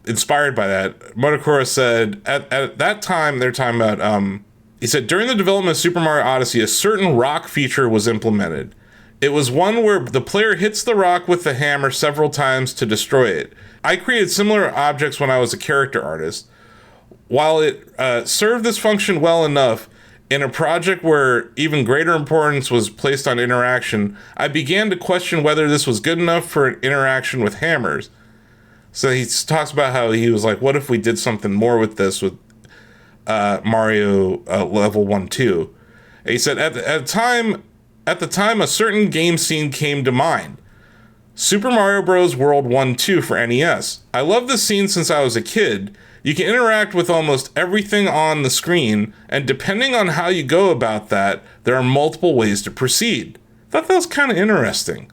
inspired by that. Motokura said at that time, they're talking about, he said, during the development of Super Mario Odyssey, a certain rock feature was implemented. It was one where the player hits the rock with the hammer several times to destroy it. I created similar objects when I was a character artist. While it served this function well enough, in a project where even greater importance was placed on interaction, I began to question whether this was good enough for an interaction with hammers. So he talks about how he was like, what if we did something more with this with Mario level 1, 2? And he said, at the time, a certain game scene came to mind. Super Mario Bros. World 1, 2 for NES. I love this scene since I was a kid. You can interact with almost everything on the screen, and depending on how you go about that, there are multiple ways to proceed. I thought that was kind of interesting.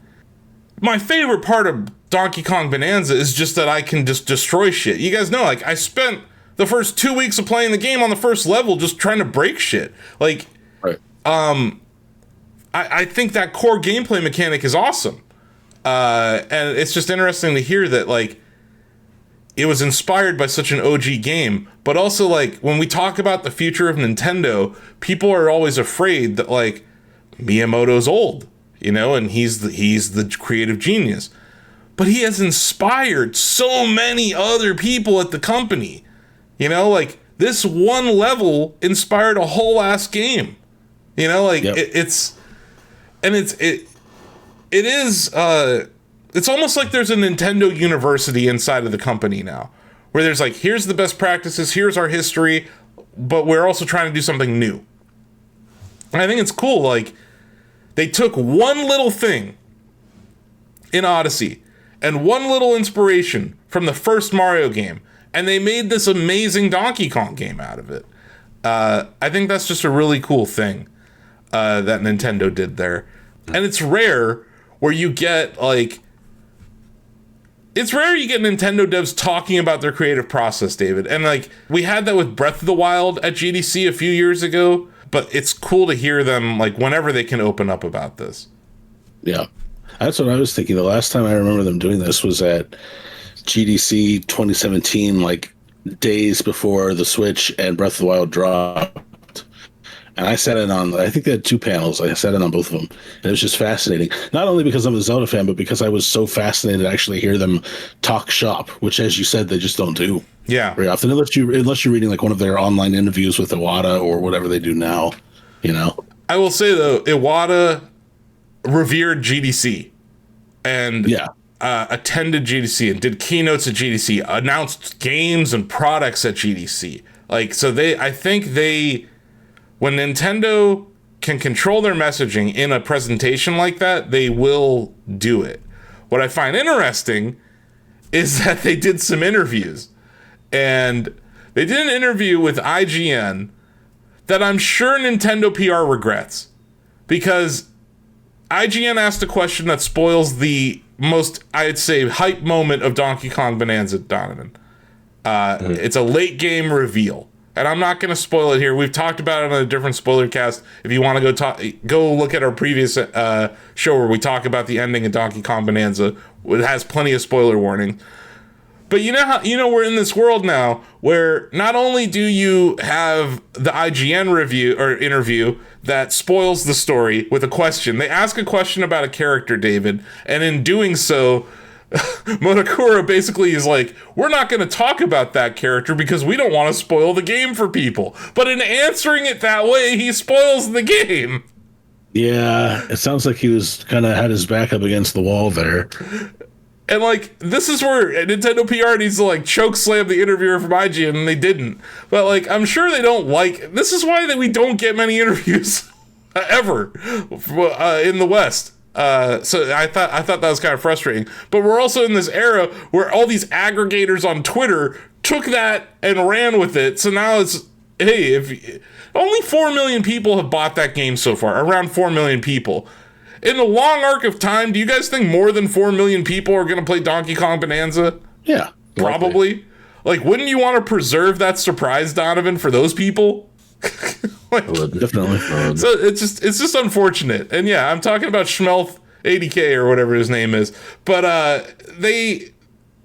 My favorite part of Donkey Kong Bonanza is just that I can just destroy shit. You guys know, I spent the first 2 weeks of playing the game on the first level just trying to break shit. Right. I think that core gameplay mechanic is awesome. And it's just interesting to hear that, it was inspired by such an OG game, but also when we talk about the future of Nintendo, people are always afraid that Miyamoto's old, and he's the creative genius, but he has inspired so many other people at the company, this one level inspired a whole ass game, You know, like Yep. it's almost like there's a Nintendo University inside of the company now, where there's like, here's the best practices, here's our history, but we're also trying to do something new. And I think it's cool. Like, they took one little thing in Odyssey and one little inspiration from the first Mario game, and they made this amazing Donkey Kong game out of it. I think that's just a really cool thing that Nintendo did there. And it's rare where you get, like... It's rare you get Nintendo devs talking about their creative process, David. And, like, we had that with Breath of the Wild at GDC a few years ago, but it's cool to hear them, like, whenever they can open up about this. Yeah. That's what I was thinking. The last time I remember them doing this was at GDC 2017, like, days before the Switch and Breath of the Wild dropped. And I sat in on, I think they had 2 panels. I sat in on both of them. And it was just fascinating. Not only because I'm a Zelda fan, but because I was so fascinated to actually hear them talk shop, which, as you said, they just don't do very often. Unless you're reading like one of their online interviews with Iwata or whatever they do now, you know? I will say, though, Iwata revered GDC and attended GDC and did keynotes at GDC, announced games and products at GDC. Like, so I think when Nintendo can control their messaging in a presentation like that, they will do it. What I find interesting is that they did some interviews. And they did an interview with IGN that I'm sure Nintendo PR regrets. Because IGN asked a question that spoils the most, I'd say, hype moment of Donkey Kong Bonanza, Donovan. It's a late game reveal. And I'm not going to spoil it here. We've talked about it on a different spoiler cast. If you want to go look at our previous show where we talk about the ending of Donkey Kong Bonanza. It has plenty of spoiler warning. But you know we're in this world now where not only do you have the IGN review or interview that spoils the story with a question. They ask a question about a character, David, and in doing so, Monokura basically is like, we're not going to talk about that character because we don't want to spoil the game for people. But in answering it that way, he spoils the game. Yeah, it sounds like he was kind of had his back up against the wall there. And, like, this is where Nintendo PR needs to, like, choke slam the interviewer from IGN, and they didn't. But, like, I'm sure they don't like... This is why we don't get many interviews ever in the West. So I thought that was kind of frustrating. But we're also in this era where all these aggregators on Twitter took that and ran with it. So now it's, hey, if only 4 million people have bought that game so far, around 4 million people. In the long arc of time, do you guys think more than 4 million people are going to play Donkey Kong Bonanza? Yeah. Probably. Like, wouldn't you want to preserve that surprise, Donovan, for those people? Like, definitely. So it's just unfortunate. And yeah, I'm talking about Schmelth 80K or whatever his name is. But these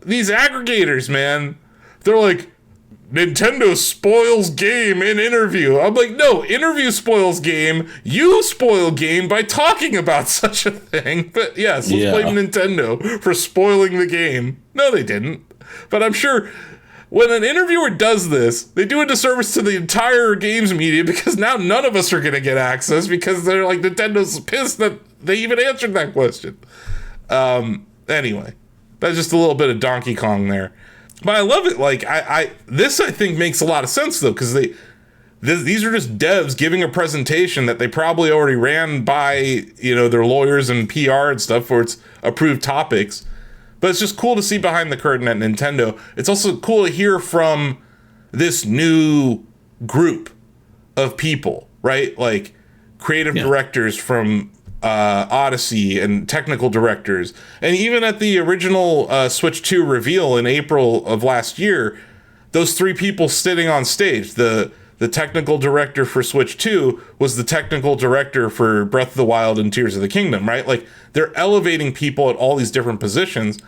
aggregators, man, they're like, Nintendo spoils game in interview. I'm like, no, interview spoils game. You spoil game by talking about such a thing. But yes, let's blame Nintendo for spoiling the game. No, they didn't. But I'm sure when an interviewer does this, they do a disservice to the entire games media because now none of us are going to get access because they're like, Nintendo's pissed that they even answered that question. Anyway, that's just a little bit of Donkey Kong there. But I love it. Like, this I think makes a lot of sense though, because these are just devs giving a presentation that they probably already ran by, their lawyers and PR and stuff for its approved topics. But it's just cool to see behind the curtain at Nintendo. It's also cool to hear from this new group of people, right? Like creative directors from Odyssey and technical directors. And even at the original Switch 2 reveal in April of last year, those 3 people sitting on stage, the technical director for Switch 2 was the technical director for Breath of the Wild and Tears of the Kingdom, right? Like, they're elevating people at all these different positions,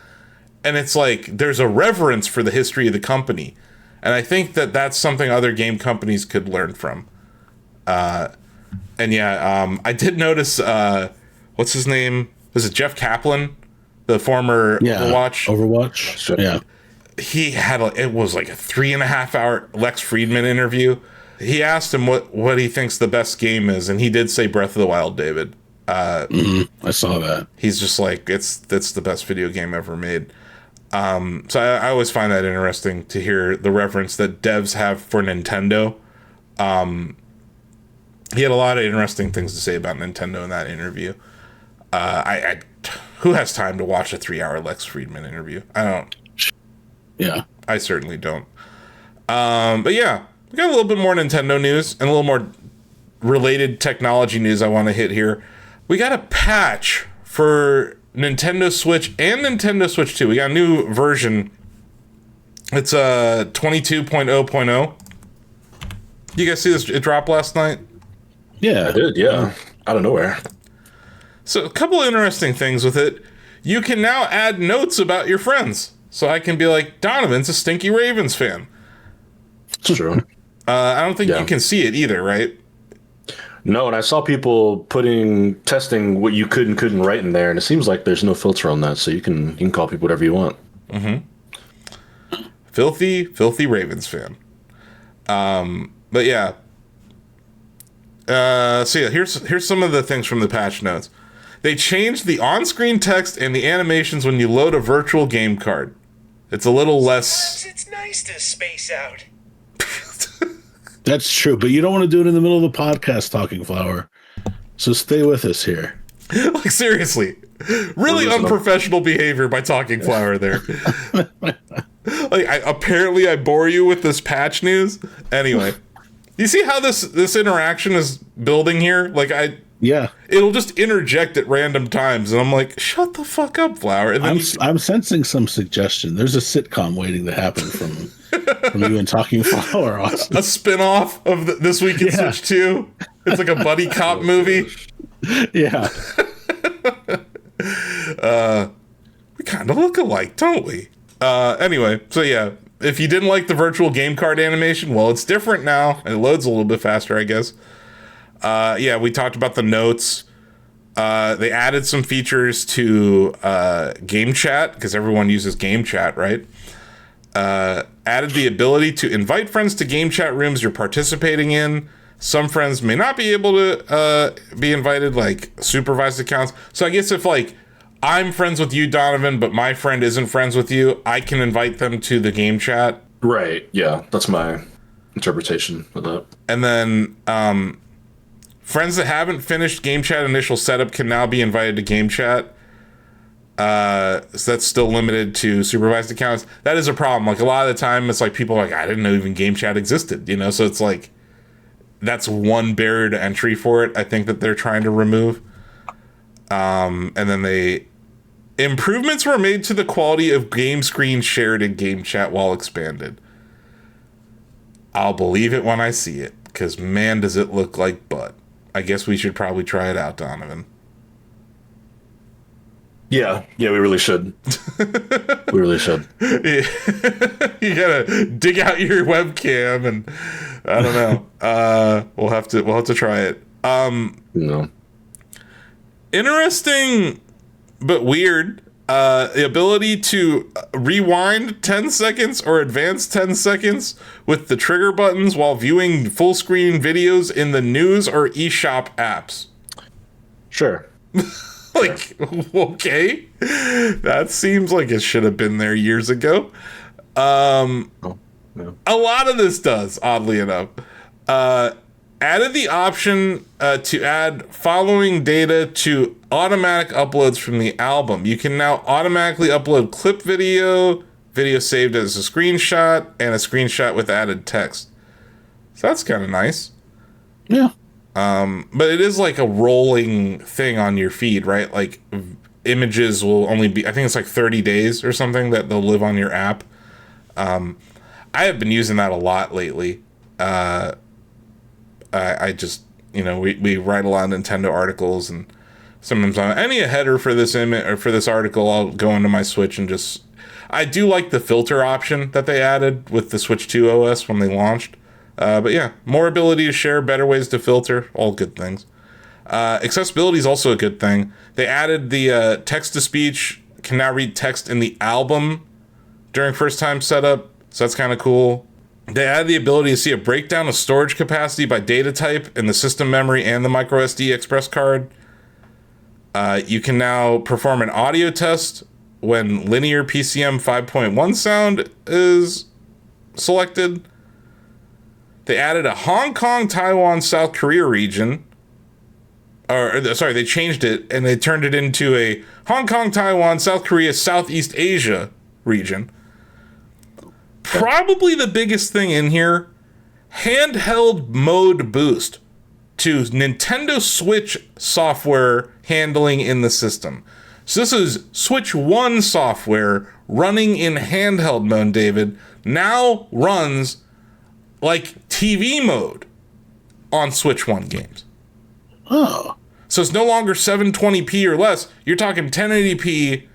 and it's like there's a reverence for the history of the company. And I think that that's something other game companies could learn from. And I did notice, what's his name? Was it Jeff Kaplan, the former Overwatch? Sure. Yeah. He had, it was like a 3.5 hour Lex Friedman interview. he asked him what he thinks the best game is, and he did say Breath of the Wild, David. I saw that. He's just like, it's the best video game ever made. So I always find that interesting to hear the reference that devs have for Nintendo. He had a lot of interesting things to say about Nintendo in that interview. Who has time to watch a 3-hour Lex Friedman interview? I don't. Yeah. I certainly don't. But yeah, we got a little bit more Nintendo news and a little more related technology news I want to hit here. We got a patch for Nintendo Switch and Nintendo Switch 2. We got a new version. It's 22.0.0. You guys see this? It dropped last night. Yeah. I did, yeah. Out of nowhere. So a couple of interesting things with it. You can now add notes about your friends. So I can be like, Donovan's a Stinky Ravens fan. It's true. I don't think you can see it either, right? No, and I saw people testing what you could and couldn't write in there, and it seems like there's no filter on that, so you can call people whatever you want. Mm-hmm. Filthy Ravens fan. But yeah. So yeah, here's some of the things from the patch notes. They changed the on-screen text and the animations when you load a virtual game card. It's a little less. Sometimes it's nice to space out. That's true, but you don't want to do it in the middle of the podcast, Talking Flower. So stay with us here. Like, seriously. Really unprofessional behavior by Talking Flower there. Apparently I bore you with this patch news. Anyway. You see how this interaction is building here? Yeah. It'll just interject at random times, and I'm like, shut the fuck up, Flower. And then I'm sensing some suggestion. There's a sitcom waiting to happen from you and Talking Flower. Awesome. A spin-off of This Week in Switch 2. It's like a buddy cop movie. Yeah. We kind of look alike, don't we? Anyway, so yeah. If you didn't like the virtual game card animation, well, it's different now. It loads a little bit faster, I guess. Yeah, we talked about the notes. They added some features to game chat, because everyone uses game chat, right? Added the ability to invite friends to game chat rooms you're participating in. Some friends may not be able to be invited, like supervised accounts. So I guess if I'm friends with you, Donovan, but my friend isn't friends with you, I can invite them to the game chat. Right, yeah. That's my interpretation of that. And then friends that haven't finished game chat initial setup can now be invited to game chat. So that's still limited to supervised accounts. That is a problem. Like, a lot of the time, it's like people are like, I didn't know even game chat existed, So it's like, that's one barrier to entry for it, I think, that they're trying to remove. And then improvements were made to the quality of game screen shared in game chat while expanded. I'll believe it when I see it, because man, does it look like butt. I guess we should probably try it out, Donovan. Yeah, we really should. We really should. You gotta dig out your webcam, and I don't know. We'll have to try it. No. Interesting, but weird. The ability to rewind 10 seconds or advance 10 seconds with the trigger buttons while viewing full screen videos in the news or eShop apps. Sure. Okay. That seems like it should have been there years ago. No. A lot of this does, oddly enough. Added the option to add following data to automatic uploads from the album. You can now automatically upload clip video saved as a screenshot, and a screenshot with added text. So that's kind of nice. Yeah. But it is like a rolling thing on your feed, right? Like, images will only be, I think it's like 30 days or something that they'll live on your app. I have been using that a lot lately. I just, we write a lot of Nintendo articles, and sometimes I need a header for this image or for this article. I'll go into my Switch and I do like the filter option that they added with the Switch 2 OS when they launched. But yeah, more ability to share, better ways to filter, all good things. Accessibility is also a good thing. They added the text-to-speech, can now read text in the album during first-time setup, so that's kind of cool. They added the ability to see a breakdown of storage capacity by data type in the system memory and the micro SD express card. You can now perform an audio test when linear PCM 5.1 sound is selected. They added a Hong Kong, Taiwan, South Korea region. They changed it and they turned it into a Hong Kong, Taiwan, South Korea, Southeast Asia region. Probably the biggest thing in here, handheld mode boost to Nintendo Switch software handling in the system. So this is Switch 1 software running in handheld mode, David. Now runs like TV mode on Switch 1 games. Oh. So it's no longer 720p or less. You're talking 1080p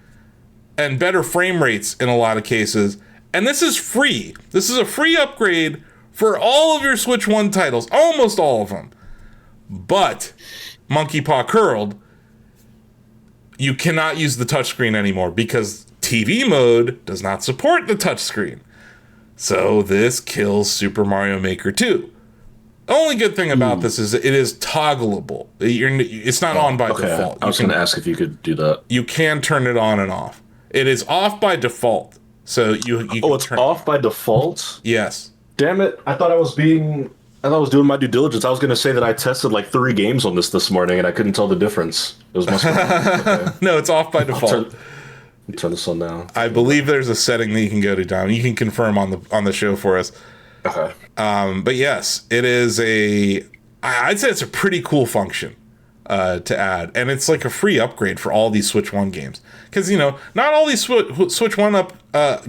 and better frame rates in a lot of cases. And this is free. This is a free upgrade for all of your Switch 1 titles, almost all of them. But, Monkey Paw Curled, you cannot use the touchscreen anymore because TV mode does not support the touchscreen. So this kills Super Mario Maker 2. The only good thing about this is it is toggleable. It's not on by default. I was going to ask if you could do that. You can turn it on and off. It is off by default. So you it's off by default? Yes. Damn it. I thought I was doing my due diligence. I was going to say that I tested like 3 games on this morning and I couldn't tell the difference. It was must okay. No, it's off by default. Turn this on now. I believe there's a setting that you can go to, Dom. You can confirm on the show for us. Okay. But yes, it is I'd say it's a pretty cool function to add. And it's like a free upgrade for all these Switch 1 games. Because, not all these Switch 1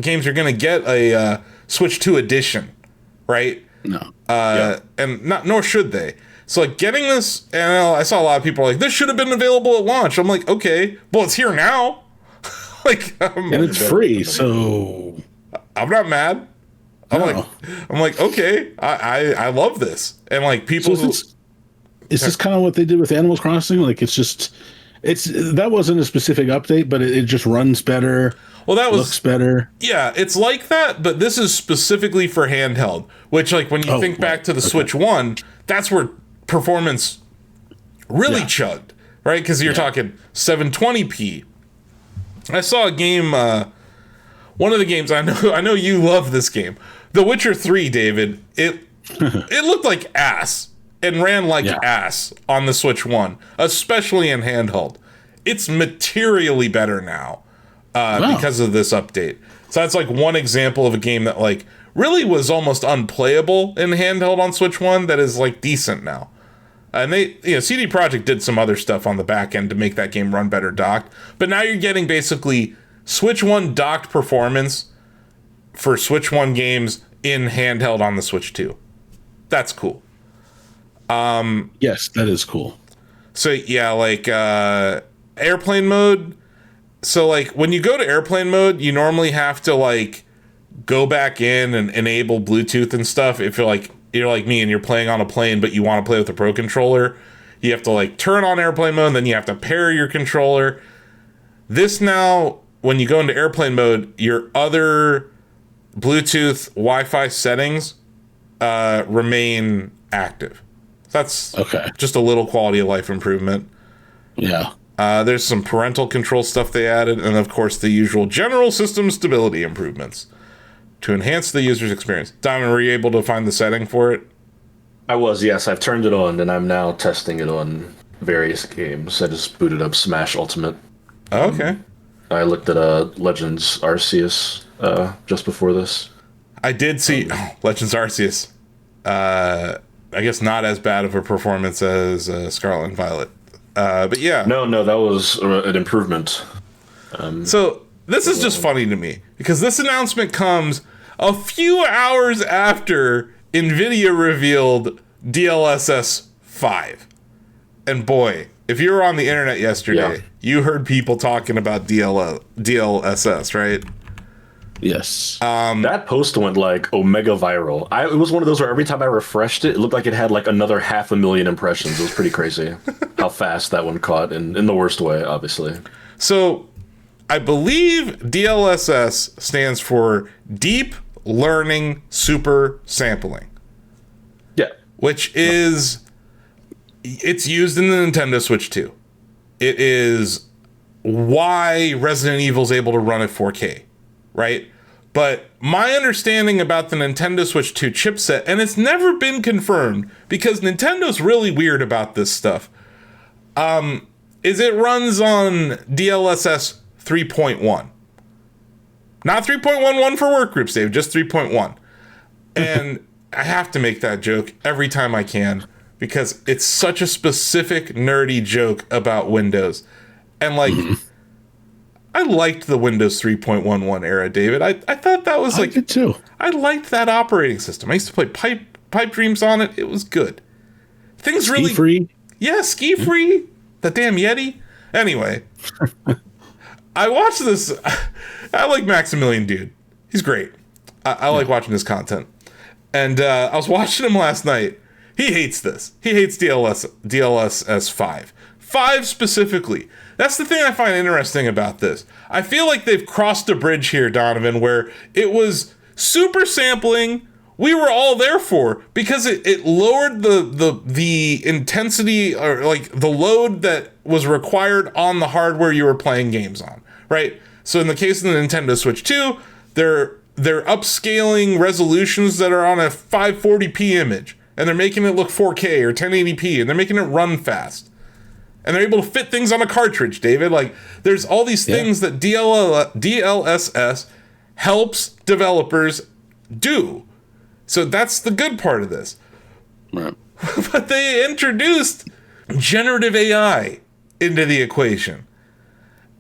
games are going to get a Switch 2 edition, right? No. And nor should they. So, like, getting this, and I saw a lot of people like, this should have been available at launch. I'm like, okay, well, it's here now. And it's free, so I'm not mad. I'm like, okay, I love this. And like people is this kind of what they did with Animal Crossing? Like that wasn't a specific update, but it just runs better. Well, looks better. Yeah, it's like that, but this is specifically for handheld, which like when you think back to the Switch 1, that's where performance really chugged, right? Because you're talking 720p. I saw a game, one of the games, I know you love this game, The Witcher 3, David. It looked like ass and ran like ass on the Switch 1, especially in handheld. It's materially better now because of this update. So that's like one example of a game that like really was almost unplayable in handheld on Switch 1 that is like decent now. And CD Projekt did some other stuff on the back end to make that game run better docked. But now you're getting basically Switch 1 docked performance for Switch 1 games in handheld on the Switch 2. That's cool. Yes, that is cool. So yeah, like airplane mode. So like when you go to airplane mode, you normally have to like go back in and enable Bluetooth and stuff. If you're like me and you're playing on a plane, but you want to play with a Pro Controller, you have to like turn on airplane mode, and then you have to pair your controller. This now, when you go into airplane mode, your other Bluetooth Wi-Fi settings remain active. That's just a little quality of life improvement. Yeah. There's some parental control stuff they added, and of course the usual general system stability improvements to enhance the user's experience. Diamond, were you able to find the setting for it? I was, yes. I've turned it on, and I'm now testing it on various games. I just booted up Smash Ultimate. Oh, okay. I looked at Legends Arceus just before this. I did see Legends Arceus. I guess not as bad of a performance as Scarlet and Violet. But yeah. No, that was an improvement. So this is just funny to me because this announcement comes a few hours after NVIDIA revealed DLSS 5. And boy, if you were on the internet yesterday, you heard people talking about DLSS, right? Yes. That post went like omega viral. It was one of those where every time I refreshed it, it looked like it had like another 500,000 impressions. It was pretty crazy how fast that one caught in the worst way, obviously. So I believe DLSS stands for Deep learning super sampling, Yeah. which is, it's used in the Nintendo Switch too. It is why Resident Evil is able to run at 4K, right? But my understanding about the Nintendo Switch 2 chipset, and it's never been confirmed because Nintendo's really weird about this stuff, is it runs on DLSS 3.1. Not 3.11 for work groups, Dave, just 3.1. And I have to make that joke every time I can because it's such a specific nerdy joke about Windows. And like, I liked the Windows 3.11 era, David. I thought that was like, I did too. I liked that operating system. I used to play Pipe Dreams on it. It was good. Things really Ski-free? Yeah, ski-free. The damn Yeti. Anyway, I watched this. I like Maximilian Dude. He's great. I like watching his content. And I was watching him last night. He hates this. He hates DLSS 5. 5 specifically. That's the thing I find interesting about this. I feel like they've crossed a bridge here, Donovan, where it was super sampling. We were all there for because it lowered the intensity or like the load that was required on the hardware you were playing games on, right? So in the case of the Nintendo Switch 2, they're upscaling resolutions that are on a 540p image, and they're making it look 4K or 1080p, and they're making it run fast. And they're able to fit things on a cartridge, David. Like, there's all these things that DLSS helps developers do. So that's the good part of this. Right. But they introduced generative AI into the equation.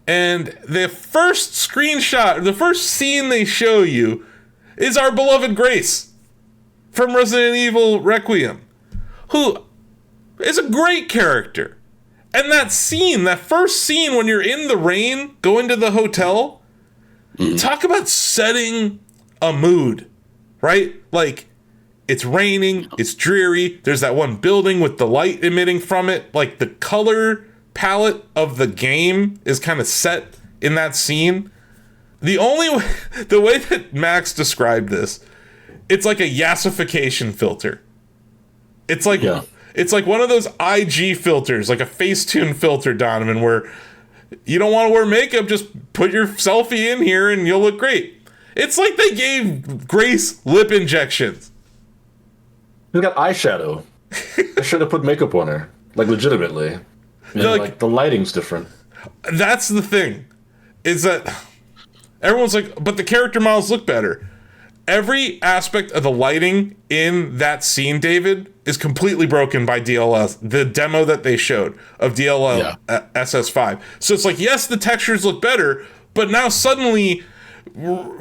And the first screenshot, the first scene they show you is our beloved Grace from Resident Evil Requiem, who is a great character. And that scene, that first scene when you're in the rain, going to the hotel, talk about setting a mood, right? Like, it's raining, it's dreary, there's that one building with the light emitting from it. Like, the color palette of the game is kind of set in that scene. The way that Max described this, it's like a yassification filter. It's like... Yeah. It's like one of those IG filters, like a Facetune filter, Donovan, where you don't want to wear makeup, just put your selfie in here and you'll look great. It's like they gave Grace lip injections. She's got eyeshadow. I should have put makeup on her. Like, legitimately. Yeah, like, the lighting's different. That's the thing. Is that everyone's like, but the character models look better. Every aspect of the lighting in that scene, David, is completely broken by the demo that they showed of DLSS 5. So it's like, yes, the textures look better, but now suddenly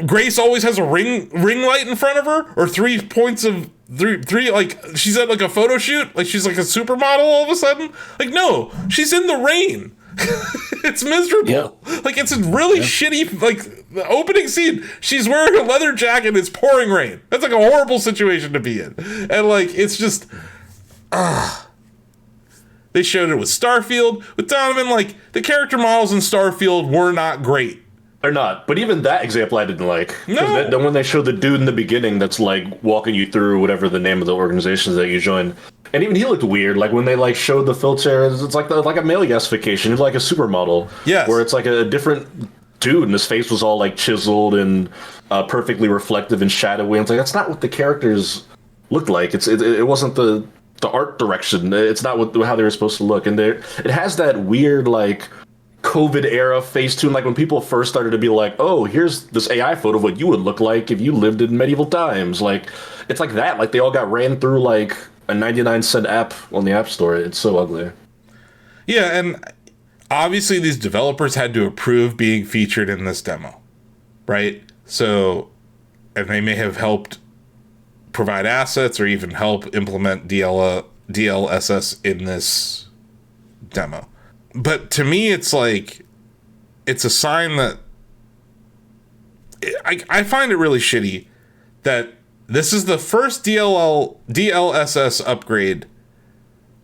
Grace always has a ring light in front of her, or 3 points of three like she's at like a photo shoot, like she's like a supermodel all of a sudden. Like, no, she's in the rain. It's miserable. Yeah. Like, it's a really shitty, like, the opening scene, she's wearing a leather jacket, it's pouring rain. That's like a horrible situation to be in. And like, it's just they showed it with Starfield. With Donovan, like, the character models in Starfield were not great. They're not. But even that example I didn't like. No. Then when they showed the dude in the beginning that's like walking you through whatever the name of the organizations that you join, and even he looked weird. Like when they like showed the filter, it's like a male yassification. He's like a supermodel. Yes. Where it's like a different dude, and his face was all like chiseled and perfectly reflective and shadowy. And it's like, that's not what the characters looked like. It wasn't the art direction. It's not how they were supposed to look. And it has that weird like COVID era Facetune, like when people first started to be like, oh, here's this AI photo of what you would look like if you lived in medieval times. Like, it's like that. Like, they all got ran through like a 99-cent app on the App Store. It's so ugly. Yeah, and obviously these developers had to approve being featured in this demo, right? So, and they may have helped provide assets or even help implement DLSS in this demo. But to me, it's like, it's a sign that I find it really shitty that this is the first DLSS upgrade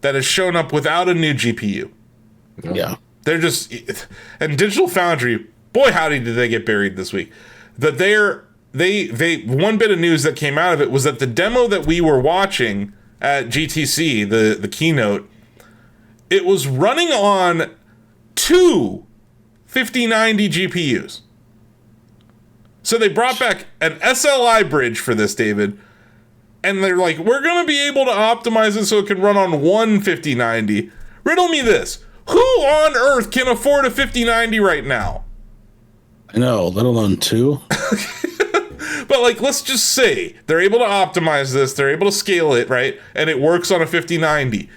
that has shown up without a new GPU. Yeah. They're just, and Digital Foundry, boy howdy did they get buried this week, that they're they one bit of news that came out of it was that the demo that we were watching at GTC, the keynote, it was running on two 5090 GPUs. So they brought back an SLI bridge for this, David, and they're like, we're going to be able to optimize it so it can run on one 5090. Riddle me this. Who on earth can afford a 5090 right now? I know, let alone two. But like, let's just say they're able to optimize this, they're able to scale it, right? And it works on a 5090.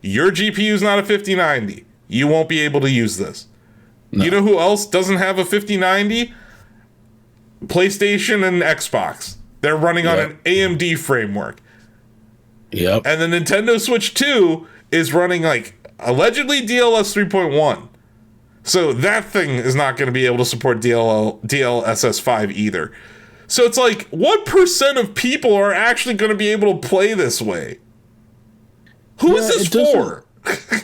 Your GPU's not a 5090. You won't be able to use this. No. You know who else doesn't have a 5090? PlayStation and Xbox. They're running on an AMD framework. Yep. And the Nintendo Switch 2 is running like allegedly DLSS 3.1. So that thing is not going to be able to support DLSS 5 either. So it's like, what percent of people are actually going to be able to play this way? Who is this for?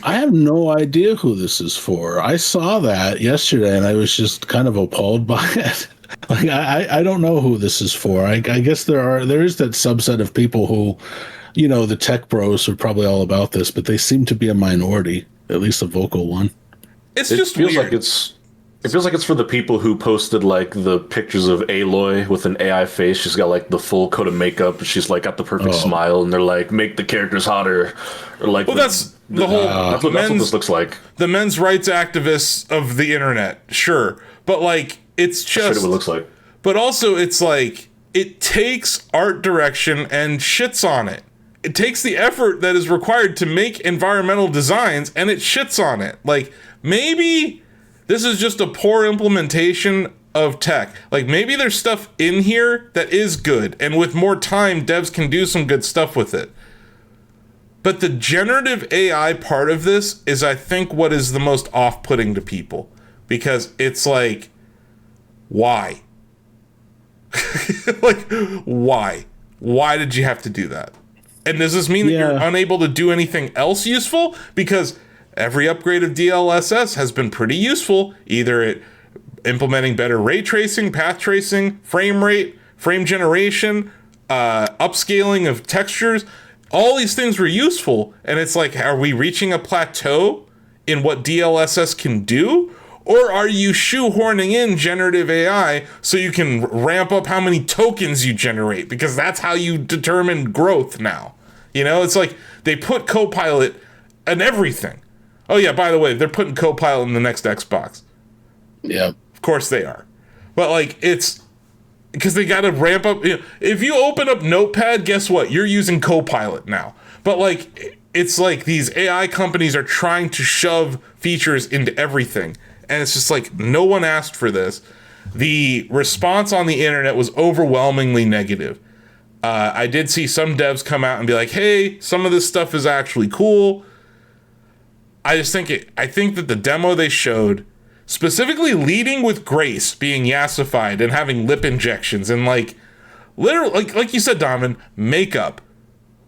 I have no idea who this is for. I saw that yesterday and I was just kind of appalled by it. Like, I don't know who this is for. I guess there is that subset of people who, you know, the tech bros are probably all about this, but they seem to be a minority, at least a vocal one. It just feels weird. It feels like it's for the people who posted like the pictures of Aloy with an AI face. She's got like the full coat of makeup. She's like got the perfect smile, and they're like, make the characters hotter. Or like, well, that's the whole. That's what this looks like. The men's rights activists of the internet, sure, but like it's just that's what it looks like. But also, it's like it takes art direction and shits on it. It takes the effort that is required to make environmental designs, and it shits on it. Like maybe this is just a poor implementation of tech. Like maybe there's stuff in here that is good, and with more time, devs can do some good stuff with it. But the generative AI part of this is, I think, what is the most off-putting to people. Because it's like, why? Like, why? Why did you have to do that? And does this mean that you're unable to do anything else useful? Because every upgrade of DLSS has been pretty useful, either at implementing better ray tracing, path tracing, frame rate, frame generation, upscaling of textures. All these things were useful, and it's like, are we reaching a plateau in what DLSS can do? Or are you shoehorning in generative AI so you can ramp up how many tokens you generate? Because that's how you determine growth now. You know, it's like they put Copilot in everything. Oh yeah, by the way, they're putting Copilot in the next Xbox. Yeah. Of course they are. But like, it's because they got to ramp up. You know, if you open up Notepad, guess what? You're using Copilot now. But like, it's like these AI companies are trying to shove features into everything. And it's just like, no one asked for this. The response on the internet was overwhelmingly negative. I did see some devs come out and be like, hey, some of this stuff is actually cool. I think that the demo they showed, specifically leading with Grace being yassified and having lip injections and like, literally, like you said, Donovan, makeup.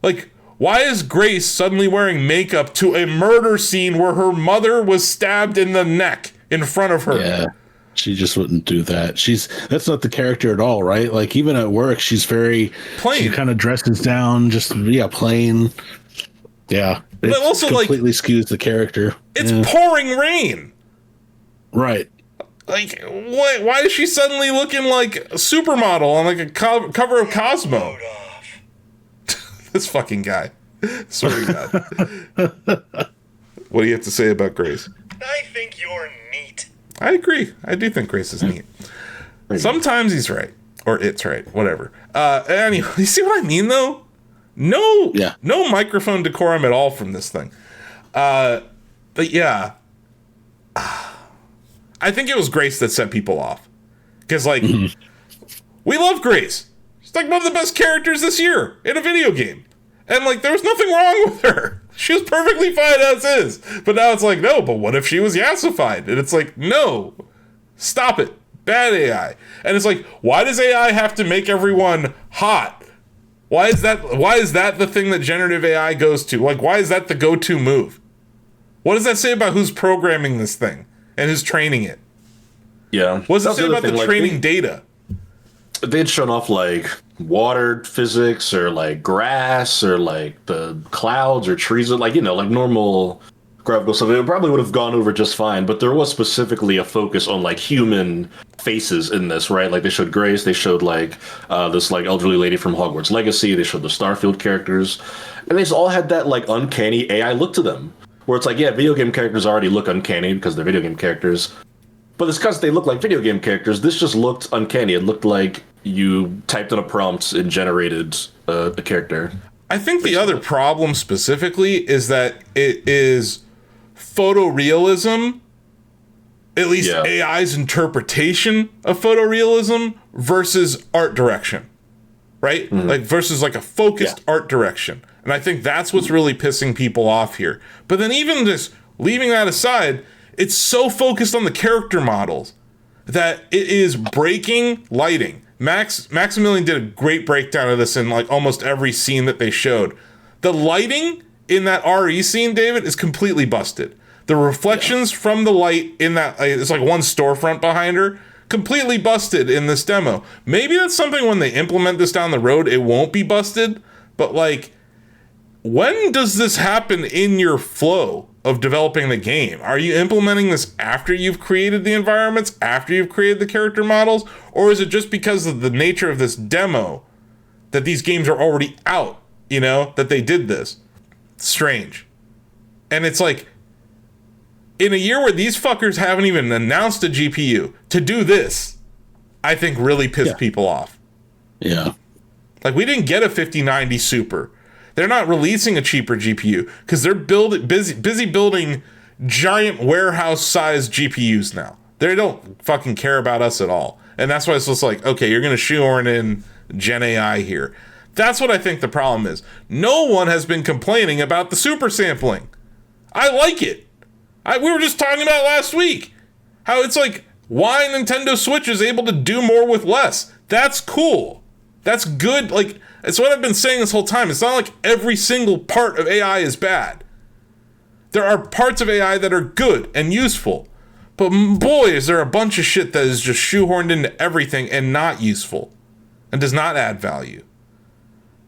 Like, why is Grace suddenly wearing makeup to a murder scene where her mother was stabbed in the neck in front of her? Yeah, she just wouldn't do that. That's not the character at all, right? Like, even at work, she's very plain. She kind of dresses down, just plain. Yeah, but also completely skews the character. It's pouring rain, right? Like, what? Why is she suddenly looking like a supermodel on like a cover of Cosmo? This fucking guy. Swear to God. What do you have to say about Grace? I think you're neat. I agree. I do think Grace is neat. Sometimes he's right. Or it's right. Whatever. Anyway, you see what I mean, though? No microphone decorum at all from this thing. But yeah. I think it was Grace that set people off. Because, like, we love Grace. She's like one of the best characters this year in a video game. And, like, there was nothing wrong with her. She was perfectly fine as is. But now it's like, no, but what if she was yassified? And it's like, no. Stop it. Bad AI. And it's like, why does AI have to make everyone hot? Why is that the thing that generative AI goes to? Like, why is that the go-to move? What does that say about who's programming this thing and who's training it? Yeah. What does it say about the training data? they'd shown off like water physics or like grass or like the clouds or trees or like, like normal graphical stuff, it probably would have gone over just fine. But there was specifically a focus on like human faces in this, right? Like they showed Grace, they showed like this like elderly lady from Hogwarts Legacy, they showed the Starfield characters, and they all had that like uncanny AI look to them, where it's like, yeah, video game characters already look uncanny because they're video game characters. But it's because they look like video game characters. This just looked uncanny. It looked like you typed in a prompt and generated a character. I think the other problem specifically is that it is photorealism, at least AI's interpretation of photorealism versus art direction, right? Like versus like a focused art direction. And I think that's what's really pissing people off here. But then even just leaving that aside, it's so focused on the character models that it is breaking lighting. Maximilian did a great breakdown of this in like almost every scene that they showed. The lighting in that RE scene, David, is completely busted. The reflections from the light in that, it's like one storefront behind her, completely busted in this demo. Maybe that's something when they implement this down the road, it won't be busted. But like, when does this happen in your flow of developing the game? Are you implementing this after you've created the environments, after you've created the character models? Or is it just because of the nature of this demo that these games are already out, that they did this? It's strange. And it's like, in a year where these fuckers haven't even announced a GPU, to do this, I think really pissed people off. Yeah. Like, we didn't get a 5090 Super. They're not releasing a cheaper GPU because they're busy building giant warehouse-sized GPUs now. They don't fucking care about us at all. And that's why it's just like, okay, you're going to shoehorn in Gen AI here. That's what I think the problem is. No one has been complaining about the super sampling. I like it. We were just talking about last week how it's like why Nintendo Switch is able to do more with less. That's cool. That's good. Like, it's what I've been saying this whole time. It's not like every single part of AI is bad. There are parts of AI that are good and useful. But boy, is there a bunch of shit that is just shoehorned into everything and not useful and does not add value.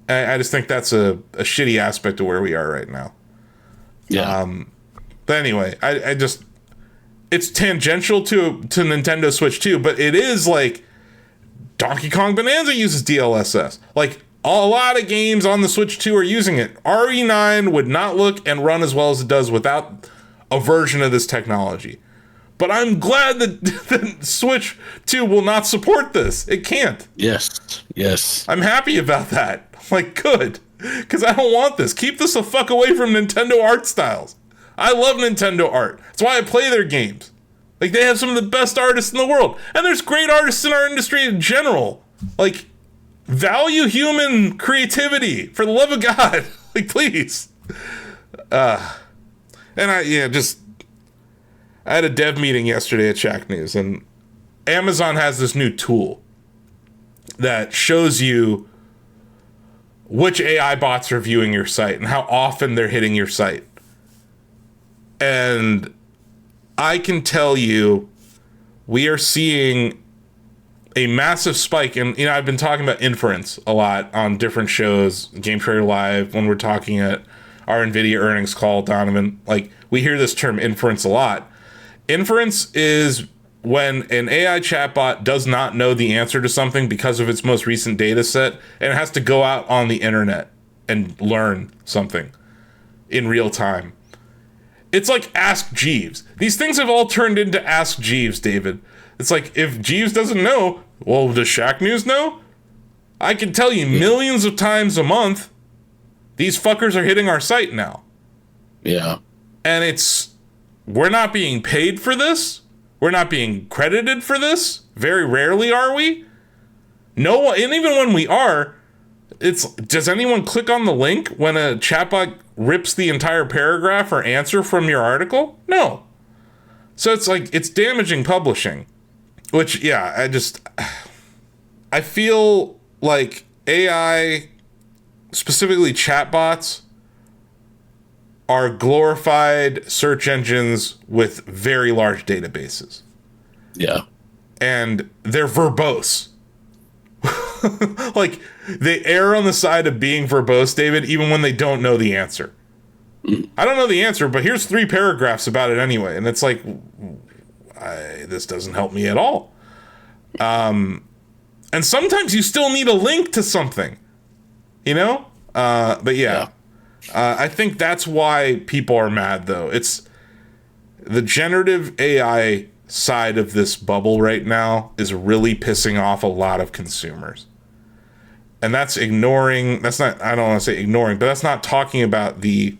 And I just think that's a shitty aspect of where we are right now. Yeah. But anyway, I just, it's tangential to Nintendo Switch 2, but it is like Donkey Kong Bonanza uses DLSS. Like, a lot of games on the Switch 2 are using it. RE9 would not look and run as well as it does without a version of this technology. But I'm glad that the Switch 2 will not support this. It can't. Yes. I'm happy about that. Like, good. Because I don't want this. Keep this the fuck away from Nintendo art styles. I love Nintendo art. That's why I play their games. Like, they have some of the best artists in the world. And there's great artists in our industry in general. Like, value human creativity. For the love of God. Like, please. And I had a dev meeting yesterday at Shacknews, and Amazon has this new tool that shows you which AI bots are viewing your site and how often they're hitting your site. And I can tell you, we are seeing a massive spike. And, I've been talking about inference a lot on different shows, Game Trader Live, when we're talking at our NVIDIA earnings call, Donovan. Like, we hear this term inference a lot. Inference is when an AI chatbot does not know the answer to something because of its most recent data set, and it has to go out on the internet and learn something in real time. It's like Ask Jeeves. These things have all turned into Ask Jeeves, David. It's like, if Jeeves doesn't know, well, does Shacknews know? I can tell you millions of times a month, these fuckers are hitting our site now. Yeah. And we're not being paid for this. We're not being credited for this. Very rarely are we. No one, and even when we are, does anyone click on the link when a chatbot rips the entire paragraph or answer from your article? No. So it's like, it's damaging publishing. Which, yeah, I feel like AI, specifically chatbots, are glorified search engines with very large databases. Yeah. And they're verbose Like, they err on the side of being verbose, David, even when they don't know the answer. I don't know the answer, but here's 3 paragraphs about it anyway. And it's like, this doesn't help me at all. And sometimes you still need a link to something, you know? But yeah. I think that's why people are mad, though. It's the generative AI side of this bubble right now is really pissing off a lot of consumers. And that's not, I don't want to say ignoring, but that's not talking about the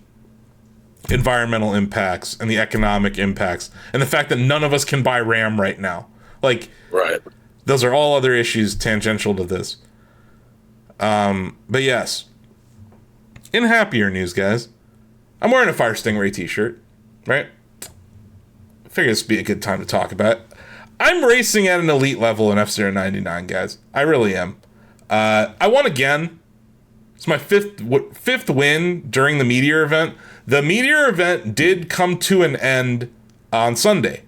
environmental impacts and the economic impacts and the fact that none of us can buy RAM right now. Like, Right. those are all other issues tangential to this. But yes, in happier news, guys, I'm wearing a Fire Stingray t-shirt, right? I figured this would be a good time to talk about it. I'm racing at an elite level in F-Zero 99, guys. I really am. I won again. It's my fifth win during the Meteor Event. The Meteor Event did come to an end on Sunday.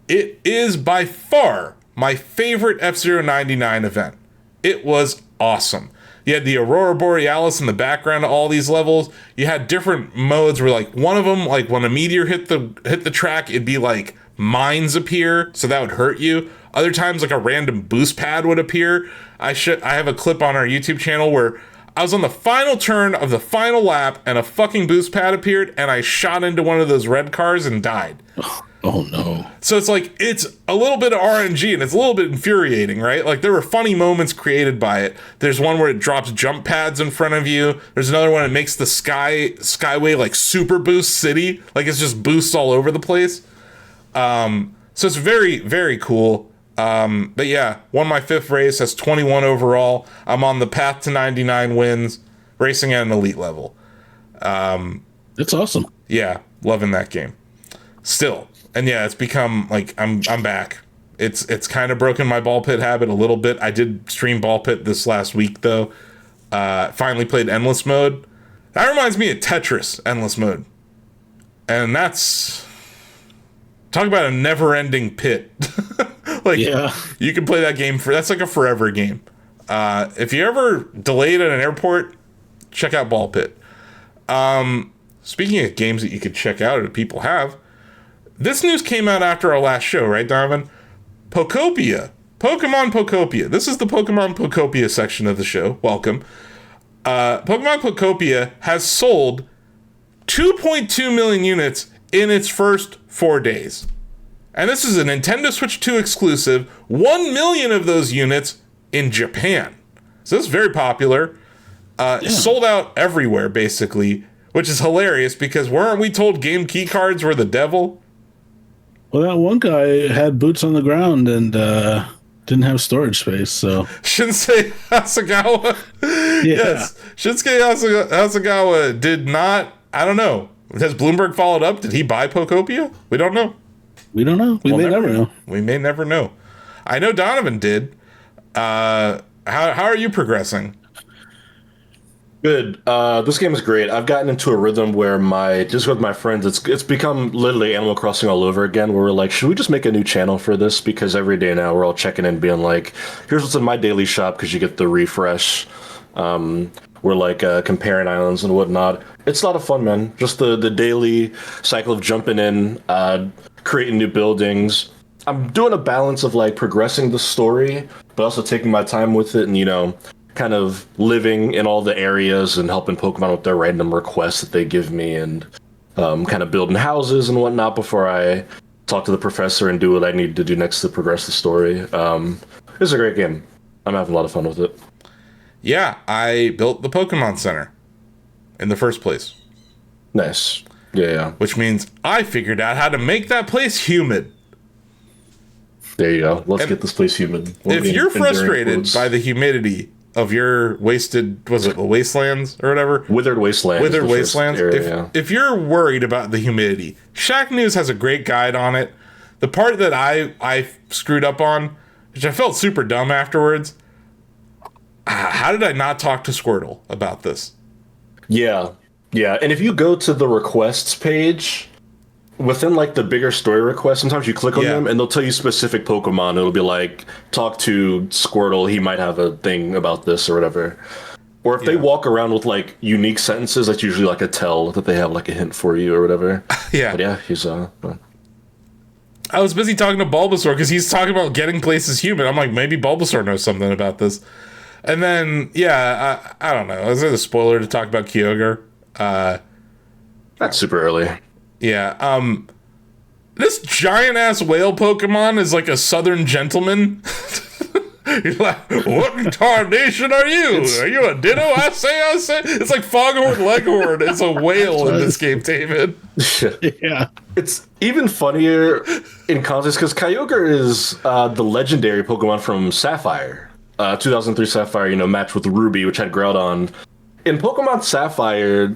It is by far my favorite F-Zero 99 event. It was awesome. You had the Aurora Borealis in the background of all these levels. You had different modes where, like, one of them, like, when a meteor hit the track, it'd be like mines appear, so that would hurt you. Other times, like, a random boost pad would appear. I have a clip on our YouTube channel where I was on the final turn of the final lap and a fucking boost pad appeared and I shot into one of those red cars and died. Oh no. So it's like, it's a little bit of RNG and it's a little bit infuriating, right? Like, there were funny moments created by it. There's one where it drops jump pads in front of you. There's another one that makes the skyway like super boost city. Like, it's just boosts all over the place. So it's very, very cool. But yeah, won my 5th race. That's 21 overall. I'm on the path to 99 wins, racing at an elite level. That's awesome. Yeah, loving that game. Still. And yeah, it's become like I'm back. It's kind of broken my ball pit habit a little bit. I did stream ball pit this last week though. Finally played endless mode. That reminds me of Tetris endless mode. And that's, talk about a never-ending pit. Like, yeah, you can play that game that's like a forever game. If you ever delayed at an airport, check out Ball Pit. Speaking of games that you could check out or that people have, this news came out after our last show, right, Donovan? Pokopia. Pokemon Pokopia. This is the Pokemon Pokopia section of the show. Welcome. Pokemon Pokopia has sold 2.2 million units in its first 4 days. And this is a Nintendo Switch 2 exclusive. 1 million of those units in Japan. So this is very popular. Sold out everywhere, basically, which is hilarious because weren't we told game key cards were the devil? Well, that one guy had boots on the ground and didn't have storage space, so... Shinsei Hasagawa? Yeah. Yes. Shinsuke Hasagawa did not... I don't know. Has Bloomberg followed up? Did he buy Pokopia? We don't know. We don't know. We may never know. We may never know. I know Donovan did. How are you progressing? Good. This game is great. I've gotten into a rhythm where just with my friends, it's become literally Animal Crossing all over again, where we're like, should we just make a new channel for this? Because every day now we're all checking in being like, here's what's in my daily shop because you get the refresh. We're like comparing islands and whatnot. It's a lot of fun, man. Just the daily cycle of jumping in, creating new buildings. I'm doing a balance of like progressing the story, but also taking my time with it and, you know, kind of living in all the areas and helping Pokemon with their random requests that they give me and kind of building houses and whatnot before I talk to the professor and do what I need to do next to progress the story. It's a great game. I'm having a lot of fun with it. Yeah, I built the Pokemon Center in the first place. Nice. Yeah. Which means I figured out how to make that place humid. There you go. Let's get this place humid. If you're frustrated by the humidity of your wasted, was it the wastelands or whatever? Withered Wastelands. If you're worried about the humidity, Shacknews has a great guide on it. The part that I screwed up on, which I felt super dumb afterwards, how did I not talk to Squirtle about this? Yeah. And if you go to the requests page, within like the bigger story requests, sometimes you click on them and they'll tell you specific Pokemon. It'll be like, talk to Squirtle, he might have a thing about this or whatever. Or if they walk around with like unique sentences, that's usually like a tell that they have like a hint for you or whatever. Yeah. But yeah, he's I was busy talking to Bulbasaur because he's talking about getting places human. I'm like, maybe Bulbasaur knows something about this. And then, I don't know. Is it a spoiler to talk about Kyogre? Not super early. Yeah. This giant ass whale Pokemon is like a southern gentleman. He's like, what in tarnation are you? Are you a ditto? I say. It's like Foghorn Leghorn. It's a whale in this game, David. Yeah. It's even funnier in context because Kyogre is the legendary Pokemon from Sapphire. 2003 Sapphire, matched with Ruby, which had Groudon. In Pokemon Sapphire,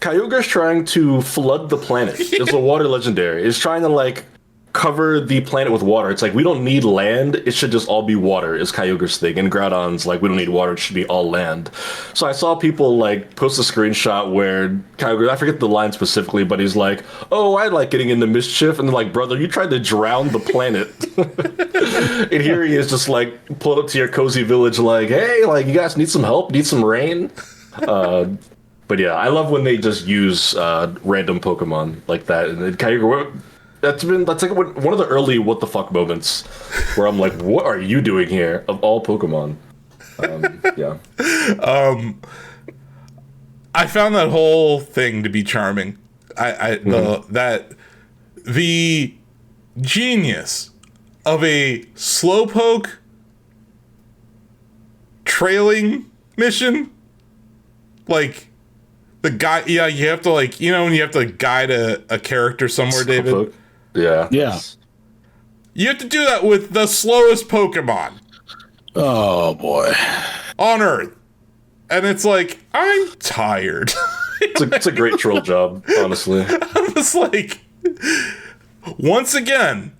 Kyogre's trying to flood the planet. It's a water legendary. It's trying to, like, cover the planet with water. It's like, we don't need land. It should just all be water, is Kyogre's thing. And Groudon's like, we don't need water. It should be all land. So I saw people, like, post a screenshot where Kyogre, I forget the line specifically, but he's like, oh, I like getting into mischief. And they're like, brother, you tried to drown the planet. And here he is just, like, pulled up to your cozy village like, hey, like, you guys need some help? Need some rain? But yeah, I love when they just use random Pokemon like that. And Kyogre, that's like one of the early what the fuck moments where I'm like, what are you doing here of all Pokemon? Yeah. I found that whole thing to be charming. The genius of a Slowpoke trailing mission, like the guy, you have to like, when you have to guide a character somewhere, David. Yeah. You have to do that with the slowest Pokemon. Oh boy. On Earth. And it's like, I'm tired. It's a great troll job, honestly. I'm just like, once again,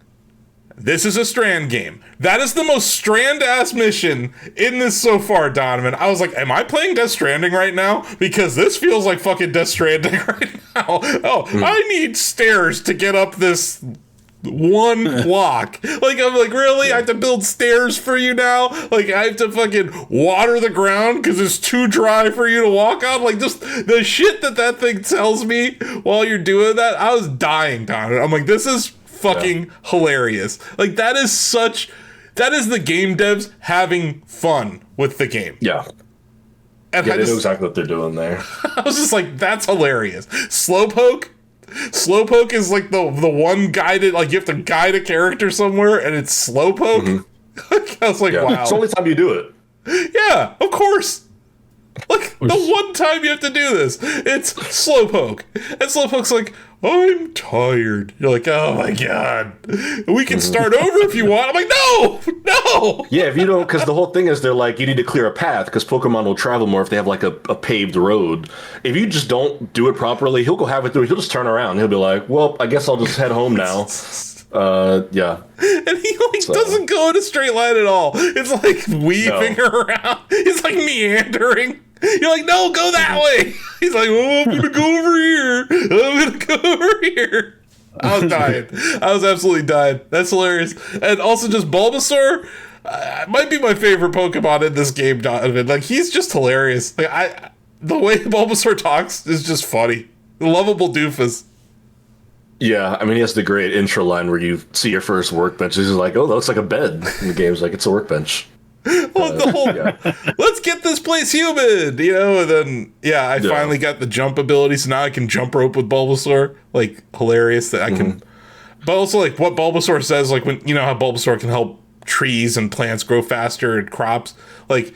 this is a Strand game. That is the most Strand-ass mission in this so far, Donovan. I was like, am I playing Death Stranding right now? Because this feels like fucking Death Stranding right now. I need stairs to get up this one block. Like, I'm like, really? I have to build stairs for you now? Like, I have to fucking water the ground because it's too dry for you to walk on? Like, just the shit that thing tells me while you're doing that, I was dying, Donovan. I'm like, this is fucking hilarious. Like, that is the game devs having fun with the game. Yeah. And they know exactly what they're doing there. I was just like, that's hilarious. Slowpoke is like the one guided, like, you have to guide a character somewhere and it's Slowpoke. I was like, wow. It's the only time you do it. Yeah, of course. Like, the one time you have to do this, it's Slowpoke. And Slowpoke's like, I'm tired. You're like, oh my god. We can start over if you want. I'm like, no! Yeah, if you don't, because the whole thing is they're like, you need to clear a path, because Pokemon will travel more if they have like a paved road. If you just don't do it properly, he'll go halfway through, he'll just turn around. He'll be like, well, I guess I'll just head home now. Yeah. And he doesn't go in a straight line at all. It's like weaving around. It's like meandering. You're like, no, go that way. He's like, oh, I'm gonna go over here. I'm gonna go over here. I was dying. I was absolutely dying. That's hilarious. And also just Bulbasaur might be my favorite Pokemon in this game, Donovan. Like, he's just hilarious. Like, the way Bulbasaur talks is just funny. Lovable doofus. Yeah, I mean, he has the great intro line where you see your first workbench. He's like, oh, that looks like a bed. And the game's like, it's a workbench. Well, let's get this place human, and then, I finally got the jump ability, so now I can jump rope with Bulbasaur. Like, hilarious that I can. But also, like, what Bulbasaur says, like, when, how Bulbasaur can help trees and plants grow faster and crops. Like,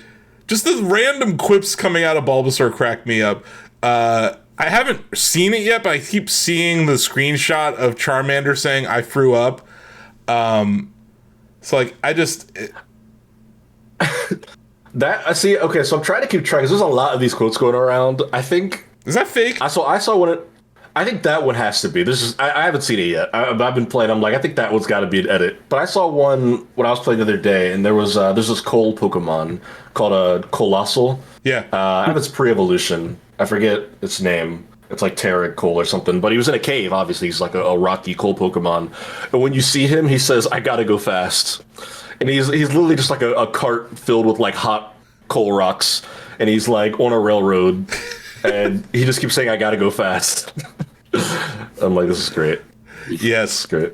just the random quips coming out of Bulbasaur crack me up. I haven't seen it yet, but I keep seeing the screenshot of Charmander saying, I threw up. So, like, That I see. Okay, so I'm trying to keep track because there's a lot of these quotes going around. I think is that fake? I saw one. I think that one has to be. I haven't seen it yet. I've been playing. I'm like, I think that one's got to be an edit. But I saw one when I was playing the other day, and there's this coal Pokemon called a Colossal. Yeah. I have its pre-evolution. I forget its name. It's like Terran coal or something. But he was in a cave. Obviously, he's like a rocky coal Pokemon. And when you see him, he says, "I gotta go fast." And he's literally just like a cart filled with like hot coal rocks, and he's like on a railroad, and he just keeps saying, "I gotta go fast." I'm like, this is great. Yes, It's great.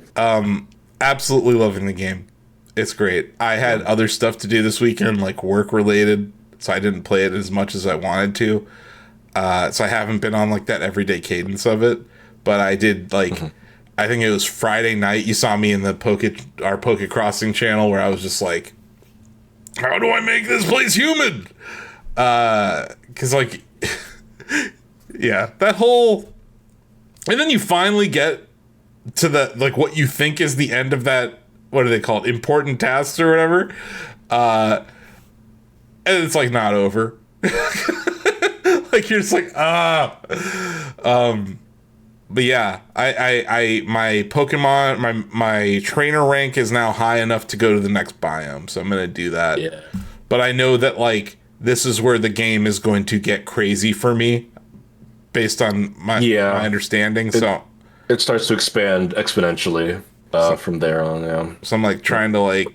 absolutely loving the game. It's great. I had other stuff to do this weekend, like work related, so I didn't play it as much as I wanted to. So I haven't been on like that everyday cadence of it, but I did like, I think it was Friday night. You saw me in the our Poke Crossing channel where I was just like, how do I make this place human? Cause like, yeah, that whole, and then you finally get to the, like what you think is the end of that, what do they call it? Important tasks or whatever. And it's like not over. Like you're just like, but yeah, I my Pokemon, my trainer rank is now high enough to go to the next biome, so I'm gonna do that. Yeah. But I know that like this is where the game is going to get crazy for me, based on my understanding. So it starts to expand exponentially from there on. Yeah. So I'm like trying to like,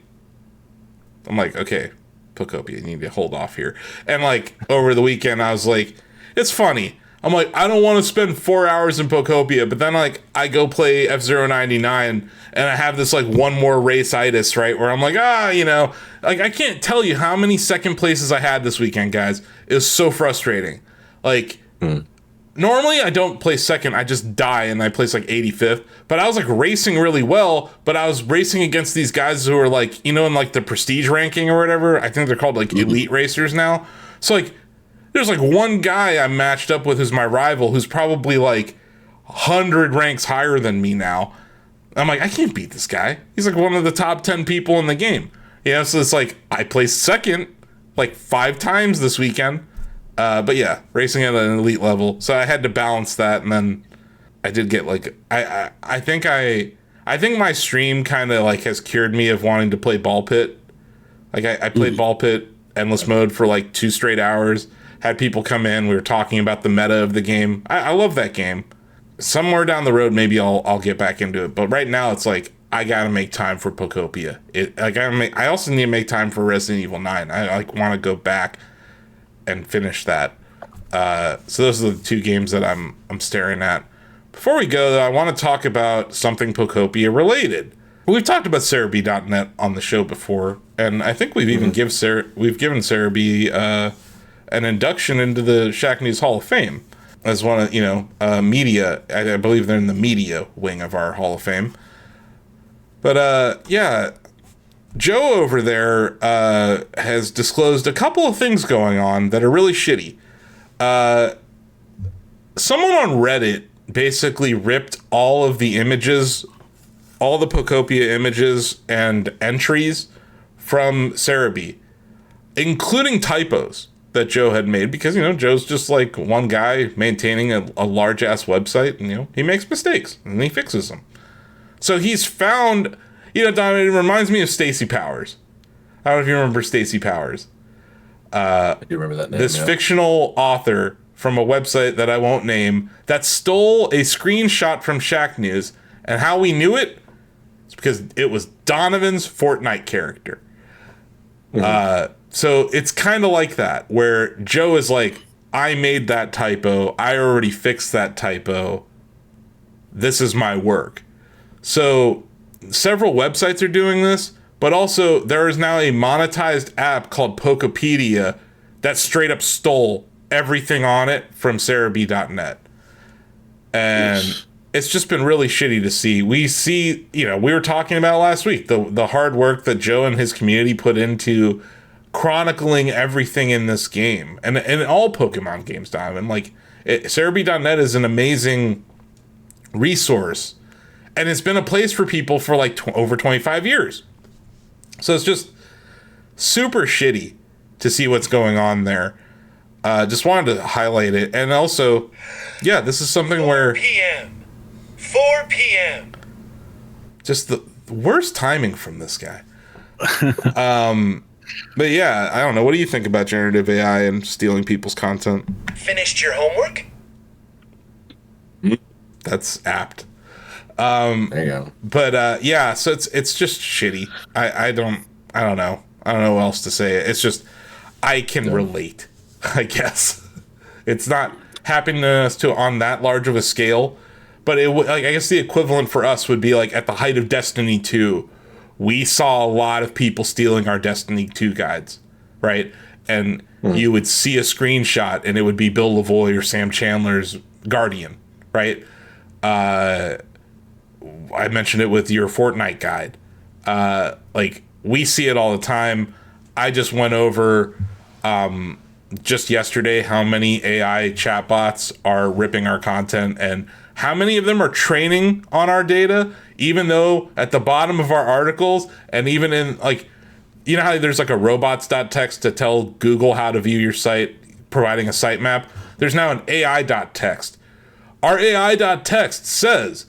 I'm like, okay, Pokopia, you need to hold off here. And like over the weekend, I was like, it's funny. I'm like, I don't want to spend 4 hours in Pokopia, but then like I go play F-099 and I have this like one more race-itis, right? Where I'm like, you know, like I can't tell you how many second places I had this weekend, guys. It was so frustrating. Like, normally I don't place second, I just die and I place like 85th. But I was like racing really well, but I was racing against these guys who are like, you know, in like the prestige ranking or whatever. I think they're called like elite racers now. So like, there's like one guy I matched up with who's my rival, who's probably like 100 ranks higher than me now. I'm like, I can't beat this guy. He's like one of the top 10 people in the game. You know, so it's like I placed second like 5 times this weekend. But yeah, racing at an elite level. So I had to balance that, and then I did get like I think my stream kind of like has cured me of wanting to play Ball Pit. Like I played Ball Pit endless mode for like 2 straight hours. Had people come in. We were talking about the meta of the game. I love that game. Somewhere down the road, maybe I'll get back into it. But right now, it's like I gotta make time for Pokopia. I also need to make time for Resident Evil 9. I like want to go back and finish that. So those are the 2 games that I'm staring at. Before we go, though, I want to talk about something Pokopia related. We've talked about Serebii.net on the show before, and I think we've even given Serebii an induction into the Shacknews Hall of Fame as one of media. I believe they're in the media wing of our Hall of Fame. But yeah. Joe over there has disclosed a couple of things going on that are really shitty. Someone on Reddit basically ripped all of the images, all the Pokopia images and entries from Serebii, including typos that Joe had made, because, Joe's just like one guy maintaining a large-ass website, and, he makes mistakes, and he fixes them. So he's found... Dom, it reminds me of Stacey Powers. I don't know if you remember Stacey Powers. I do remember that name. This fictional author from a website that I won't name that stole a screenshot from Shacknews, and how we knew it is because it was Donovan's Fortnite character. So it's kind of like that, where Joe is like, I made that typo. I already fixed that typo. This is my work. So... several websites are doing this, but also there is now a monetized app called Pokopedia that straight up stole everything on it from Serebii.net. And it's just been really shitty to see. We see, we were talking about last week, the hard work that Joe and his community put into chronicling everything in this game. And in all Pokemon games, Diamond. Like, Serebii.net is an amazing resource. And it's been a place for people for like over 25 years. So it's just super shitty to see what's going on there. Just wanted to highlight it. And also, yeah, this is something where... 4 p.m. Just the worst timing from this guy. But yeah, I don't know. What do you think about generative AI and stealing people's content? Finished your homework? That's apt. There you go. But yeah, so it's just shitty. I don't know. I don't know what else to say. It's just I can relate, I guess. It's not happening to us on that large of a scale, but I guess the equivalent for us would be like at the height of Destiny 2, we saw a lot of people stealing our Destiny 2 guides, right? And you would see a screenshot and it would be Bill Lavoie or Sam Chandler's Guardian, right? I mentioned it with your Fortnite guide. Like, we see it all the time. I just went over just yesterday how many AI chatbots are ripping our content and how many of them are training on our data, even though at the bottom of our articles and even in, like, you know how there's like a robots.txt to tell Google how to view your site, providing a sitemap? There's now an AI.txt. Our AI.txt says,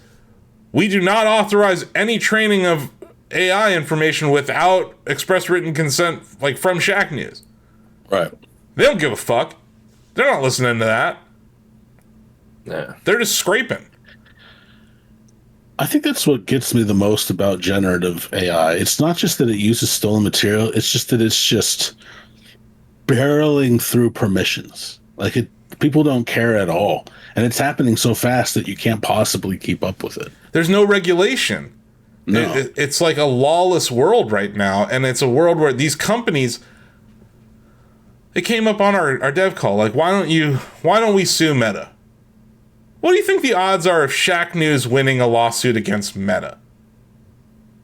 we do not authorize any training of AI information without express written consent, like from Shacknews. Right. They don't give a fuck. They're not listening to that. Yeah. They're just scraping. I think that's what gets me the most about generative AI. It's not just that it uses stolen material, it's just that it's just barreling through permissions. Like, people don't care at all. And it's happening so fast that you can't possibly keep up with it. There's no regulation. No. It's like a lawless world right now, and it's a world where these companies, it came up on our dev call, like, why don't we sue Meta? What do you think the odds are of Shacknews winning a lawsuit against Meta?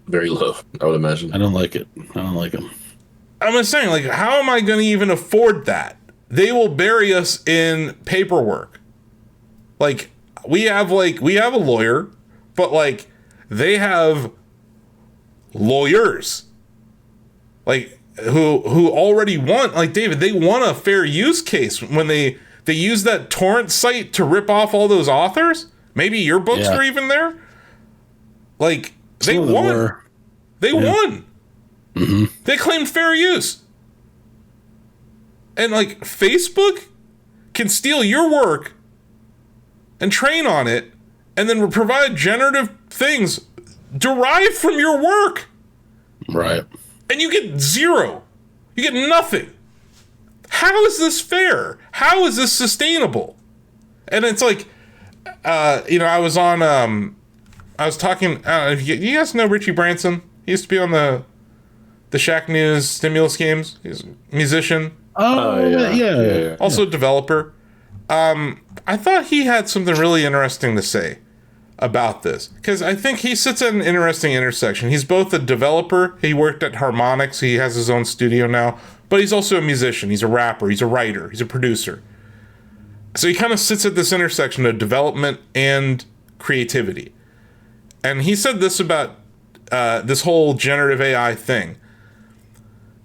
Very low, I would imagine. I don't like it. I don't like them. I'm just saying, like, how am I going to even afford that? They will bury us in paperwork. Like, we have a lawyer, but, like, they have lawyers, like, who already won. Like, David, they won a fair use case when they used that torrent site to rip off all those authors. Maybe your books were even there. Like, they won. They won. Mm-hmm. They claimed fair use. And, like, Facebook can steal your work and train on it and then provide generative things derived from your work. Right. And you get zero. You get nothing. How is this fair? How is this sustainable? And it's like, I was on, I was talking, you guys know Richie Branson? He used to be on the Shacknews stimulus games. He's a musician. Oh, yeah. Also a developer. I thought he had something really interesting to say about this, because I think he sits at an interesting intersection. He's both a developer. He worked at Harmonix. He has his own studio now, but he's also a musician. He's a rapper. He's a writer. He's a producer. So he kind of sits at this intersection of development and creativity. And he said this about this whole generative AI thing.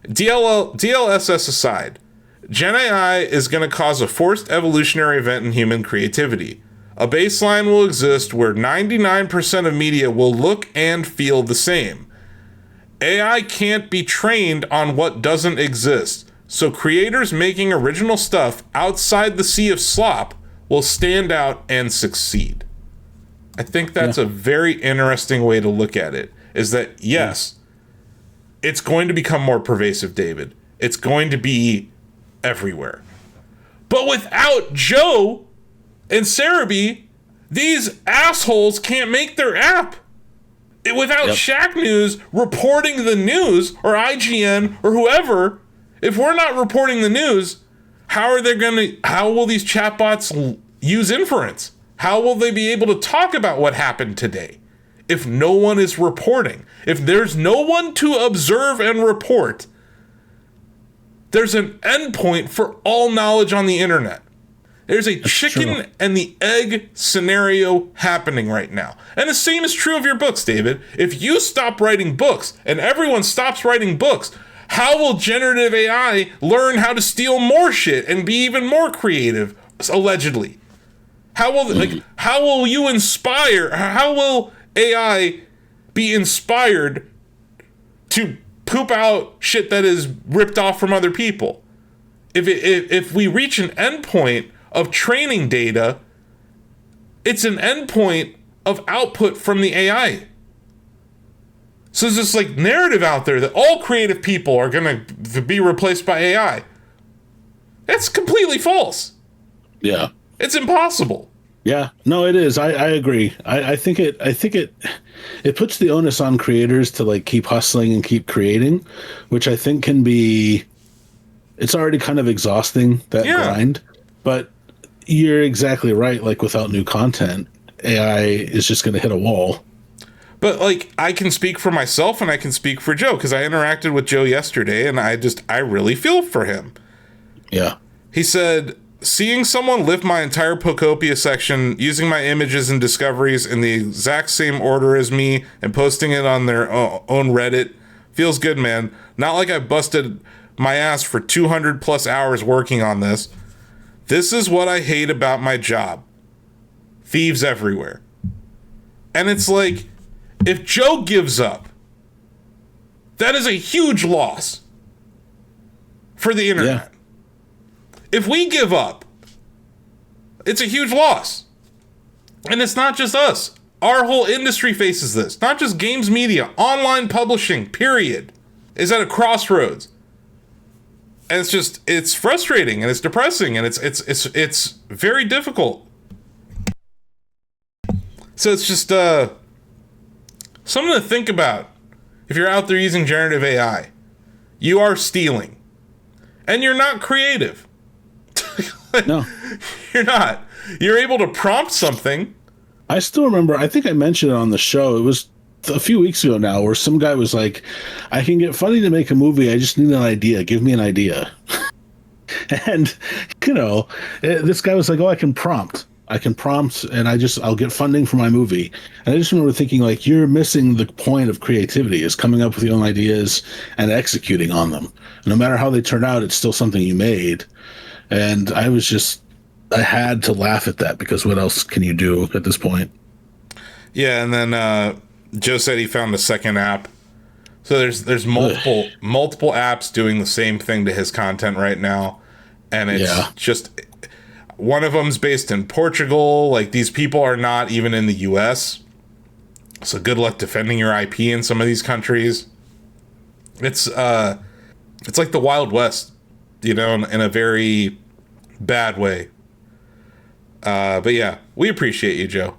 DLSS aside, Gen AI is going to cause a forced evolutionary event in human creativity. A baseline will exist where 99% of media will look and feel the same. AI can't be trained on what doesn't exist, so creators making original stuff outside the sea of slop will stand out and succeed. I think that's a very interesting way to look at it, is that, yes, it's going to become more pervasive, David. It's going to be everywhere. But without Joe and Serebii, these assholes can't make their app. Without Shacknews reporting the news, or IGN, or whoever, if we're not reporting the news, how will these chatbots use inference? How will they be able to talk about what happened today if no one is reporting? If there's no one to observe and report, there's an endpoint for all knowledge on the internet. There's a chicken and the egg scenario happening right now. And the same is true of your books, David. If you stop writing books and everyone stops writing books, how will generative AI learn how to steal more shit and be even more creative, allegedly? How will you inspire? How will AI be inspired to poop out shit that is ripped off from other people? If we reach an endpoint of training data, It's an endpoint of output from the AI. So there's this like narrative out there that all creative people are going to be replaced by AI. That's completely false. Yeah. It's impossible. Yeah, no, it is. I agree. I think it puts the onus on creators to like keep hustling and keep creating, which I think can be, it's already kind of exhausting, that grind. But you're exactly right. Like without new content, AI is just going to hit a wall. But like I can speak for myself and I can speak for Joe because I interacted with Joe yesterday and I really feel for him. Yeah. He said, seeing someone lift my entire Pokopia section using my images and discoveries in the exact same order as me and posting it on their own Reddit feels good, man. Not like I busted my ass for 200 plus hours working on this. This is what I hate about my job. Thieves everywhere. And it's like, if Joe gives up, that is a huge loss for the internet. Yeah. If we give up, it's a huge loss. And it's not just us. Our whole industry faces this. Not just games media, online publishing, period, is at a crossroads. And it's frustrating and it's depressing and it's very difficult. So it's just something to think about. If you're out there using generative AI, you are stealing. And you're not creative. No. You're not. You're able to prompt something. I still remember, I think I mentioned it on the show. It was a few weeks ago now where some guy was like, I can get funding to make a movie. I just need an idea. Give me an idea. And, this guy was like, oh, I can prompt and I'll get funding for my movie. And I just remember thinking like, you're missing the point of creativity is coming up with your own ideas and executing on them. No matter how they turn out, it's still something you made. And I had to laugh at that because what else can you do at this point? Yeah. And then, Joe said he found a second app. So there's multiple apps doing the same thing to his content right now. And it's just, one of them's based in Portugal. Like these people are not even in the US. So good luck defending your IP in some of these countries. It's like the Wild West, in a very bad way. But yeah, we appreciate you, Joe.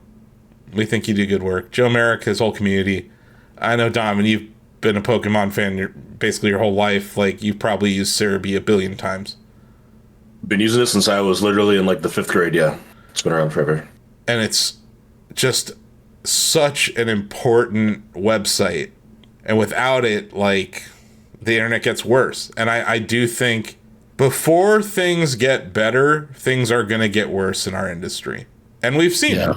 We think you do good work. Joe Merrick, his whole community. I know, Dom, and you've been a Pokemon fan basically your whole life. Like, you've probably used Serebii a billion times. Been using it since I was literally in, like, the 5th grade, yeah. It's been around forever. And it's just such an important website. And without it, like, the internet gets worse. And I do think before things get better, things are going to get worse in our industry. And we've seen it.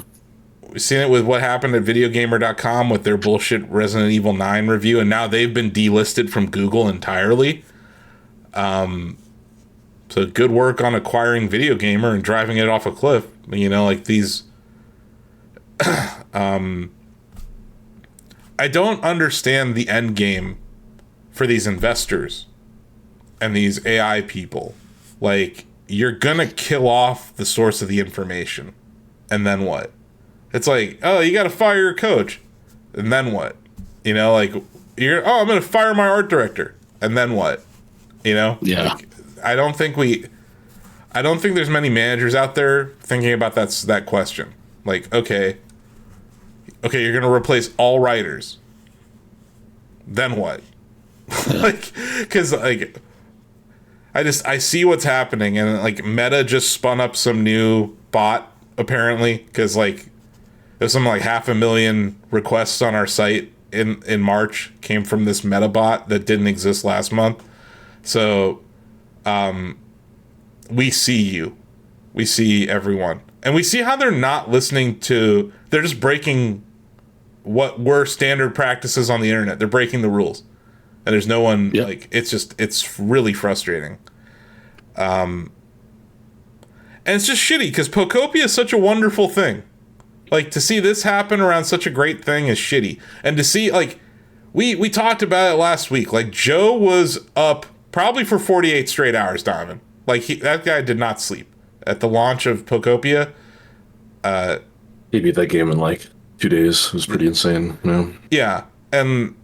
We've seen it with what happened at videogamer.com with their bullshit Resident Evil 9 review, and now they've been delisted from Google entirely. So good work on acquiring Video Gamer and driving it off a cliff. Like these... I don't understand the end game for these investors and these AI people. Like, you're gonna kill off the source of the information. And then what? It's like, oh, you gotta fire your coach. And then what? I'm gonna fire my art director. And then what? Yeah. Like, I don't think there's many managers out there thinking about that question. Like, okay, you're gonna replace all writers. Then what? Because I see what's happening, and like Meta just spun up some new bot apparently because like there's some like 500,000 requests on our site in March came from this Meta bot that didn't exist last month. So, we see everyone, and we see how they're not listening to. They're just breaking what were standard practices on the internet. They're breaking the rules. And there's no one, like, it's really frustrating. And it's just shitty, because Pokopia is such a wonderful thing. Like, to see this happen around such a great thing is shitty. And to see, like, we talked about it last week. Like, Joe was up probably for 48 straight hours, Donovan. Like, that guy did not sleep. At the launch of Pokopia, He beat that game in like 2 days. It was pretty insane. Yeah. Yeah, and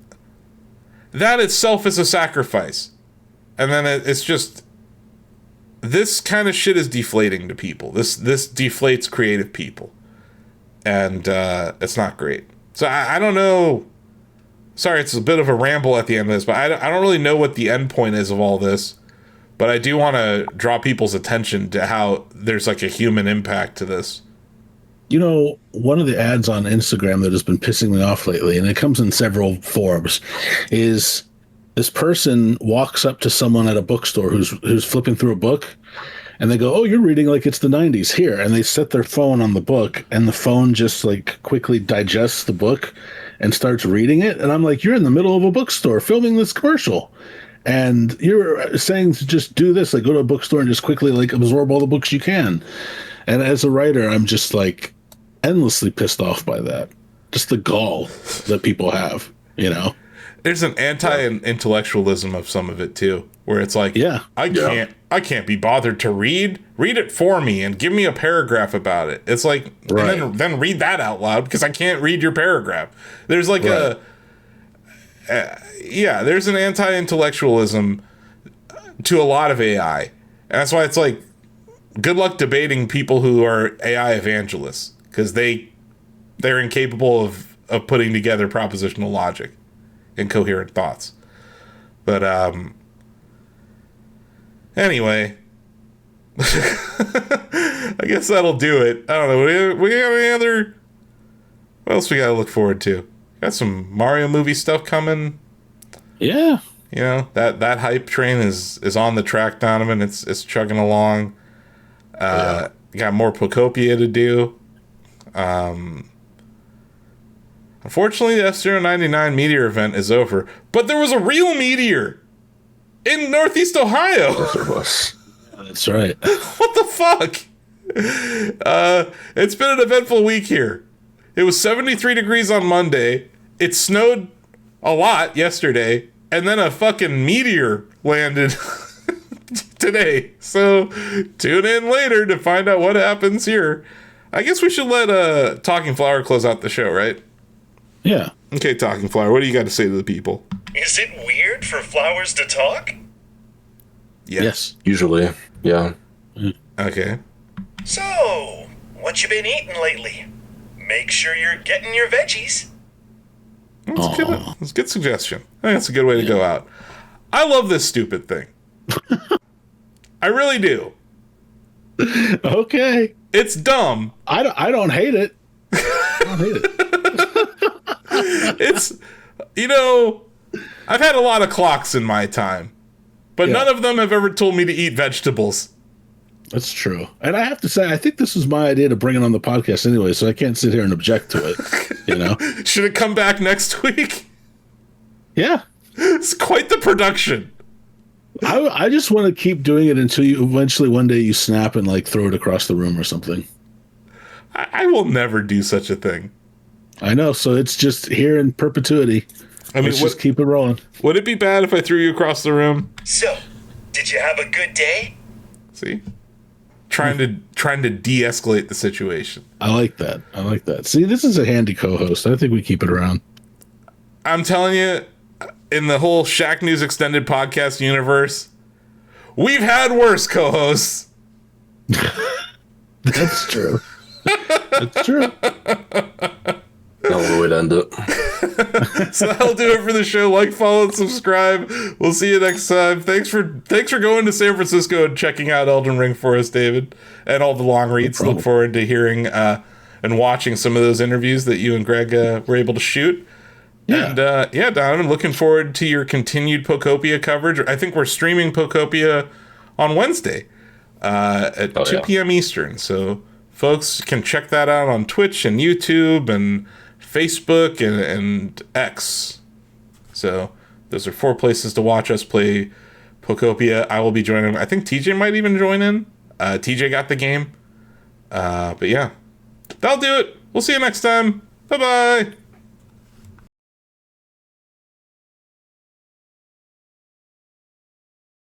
that itself is a sacrifice. And then it's just, this kind of shit is deflating to people. This deflates creative people, and it's not great. So I don't know. Sorry, it's a bit of a ramble at the end of this, but I don't really know what the end point is of all this. But I do want to draw people's attention to how there's like a human impact to this. You know, one of the ads on Instagram that has been pissing me off lately, and it comes in several forms, is this person walks up to someone at a bookstore who's flipping through a book, and they go, "Oh, you're reading like it's the 90s here." And they set their phone on the book, and the phone just like quickly digests the book and starts reading it. And I'm like, you're in the middle of a bookstore filming this commercial, and you're saying to just do this, like go to a bookstore and just quickly like absorb all the books you can. And as a writer, I'm just like endlessly pissed off by that. Just the gall that people have, you know? There's an anti-intellectualism of some of it too, where it's like, I can't be bothered to read it for me and give me a paragraph about it. It's like, right. And then read that out loud because I can't read your paragraph. There's like there's an anti-intellectualism to a lot of AI. And that's why it's like, good luck debating people who are AI evangelists, because they're incapable of putting together propositional logic and coherent thoughts. But anyway, I guess that'll do it. I don't know. We have any other? What else we gotta look forward to? Got some Mario movie stuff coming. Yeah. You know, that hype train is on the track, Donovan. It's chugging along. Got more Pokopia to do. Unfortunately, the F-099 Meteor Event is over, but there was a real meteor in Northeast Ohio. Yes, there was. That's right. What the fuck? It's been an eventful week here. It was 73 degrees on Monday. It snowed a lot yesterday, and then a fucking meteor landed today. So tune in later to find out what happens here. I guess we should let Talking Flower close out the show, right? Yeah. Okay, Talking Flower, what do you got to say to the people? Is it weird for flowers to talk? Yes. Usually, yeah. Okay. So, what you been eating lately? Make sure you're getting your veggies. That's a good suggestion. I think that's a good way to go out. I love this stupid thing. I really do. Okay. It's dumb. I don't hate it. I don't hate it. It's, you know, I've had a lot of clocks in my time, but none of them have ever told me to eat vegetables. That's true. And I have to say, I think this was my idea to bring it on the podcast anyway, so I can't sit here and object to it, you know? Should it come back next week? Yeah. It's quite the production. I just want to keep doing it until you eventually one day you snap and like throw it across the room or something. I will never do such a thing. I know, so it's just here in perpetuity. I mean, just keep it rolling. Would it be bad if I threw you across the room? So, did you have a good day? See? Trying to de-escalate the situation. I like that. See, this is a handy co-host. I think we keep it around. I'm telling you, in the whole Shacknews extended podcast universe, we've had worse co-hosts. That's true. That's true. No way to end it. So that'll do it for the show. Like, follow, and subscribe. We'll see you next time. Thanks for going to San Francisco and checking out Elden Ring for us, David, and all the long reads. Look forward to hearing and watching some of those interviews that you and Greg were able to shoot. Yeah. And Donovan, looking forward to your continued Pokopia coverage. I think we're streaming Pokopia on Wednesday at 2 p.m. Eastern. So folks can check that out on Twitch and YouTube and Facebook and X. So those are 4 places to watch us play Pokopia. I will be joining. I think TJ might even join in. TJ got the game. But yeah, that'll do it. We'll see you next time. Bye-bye.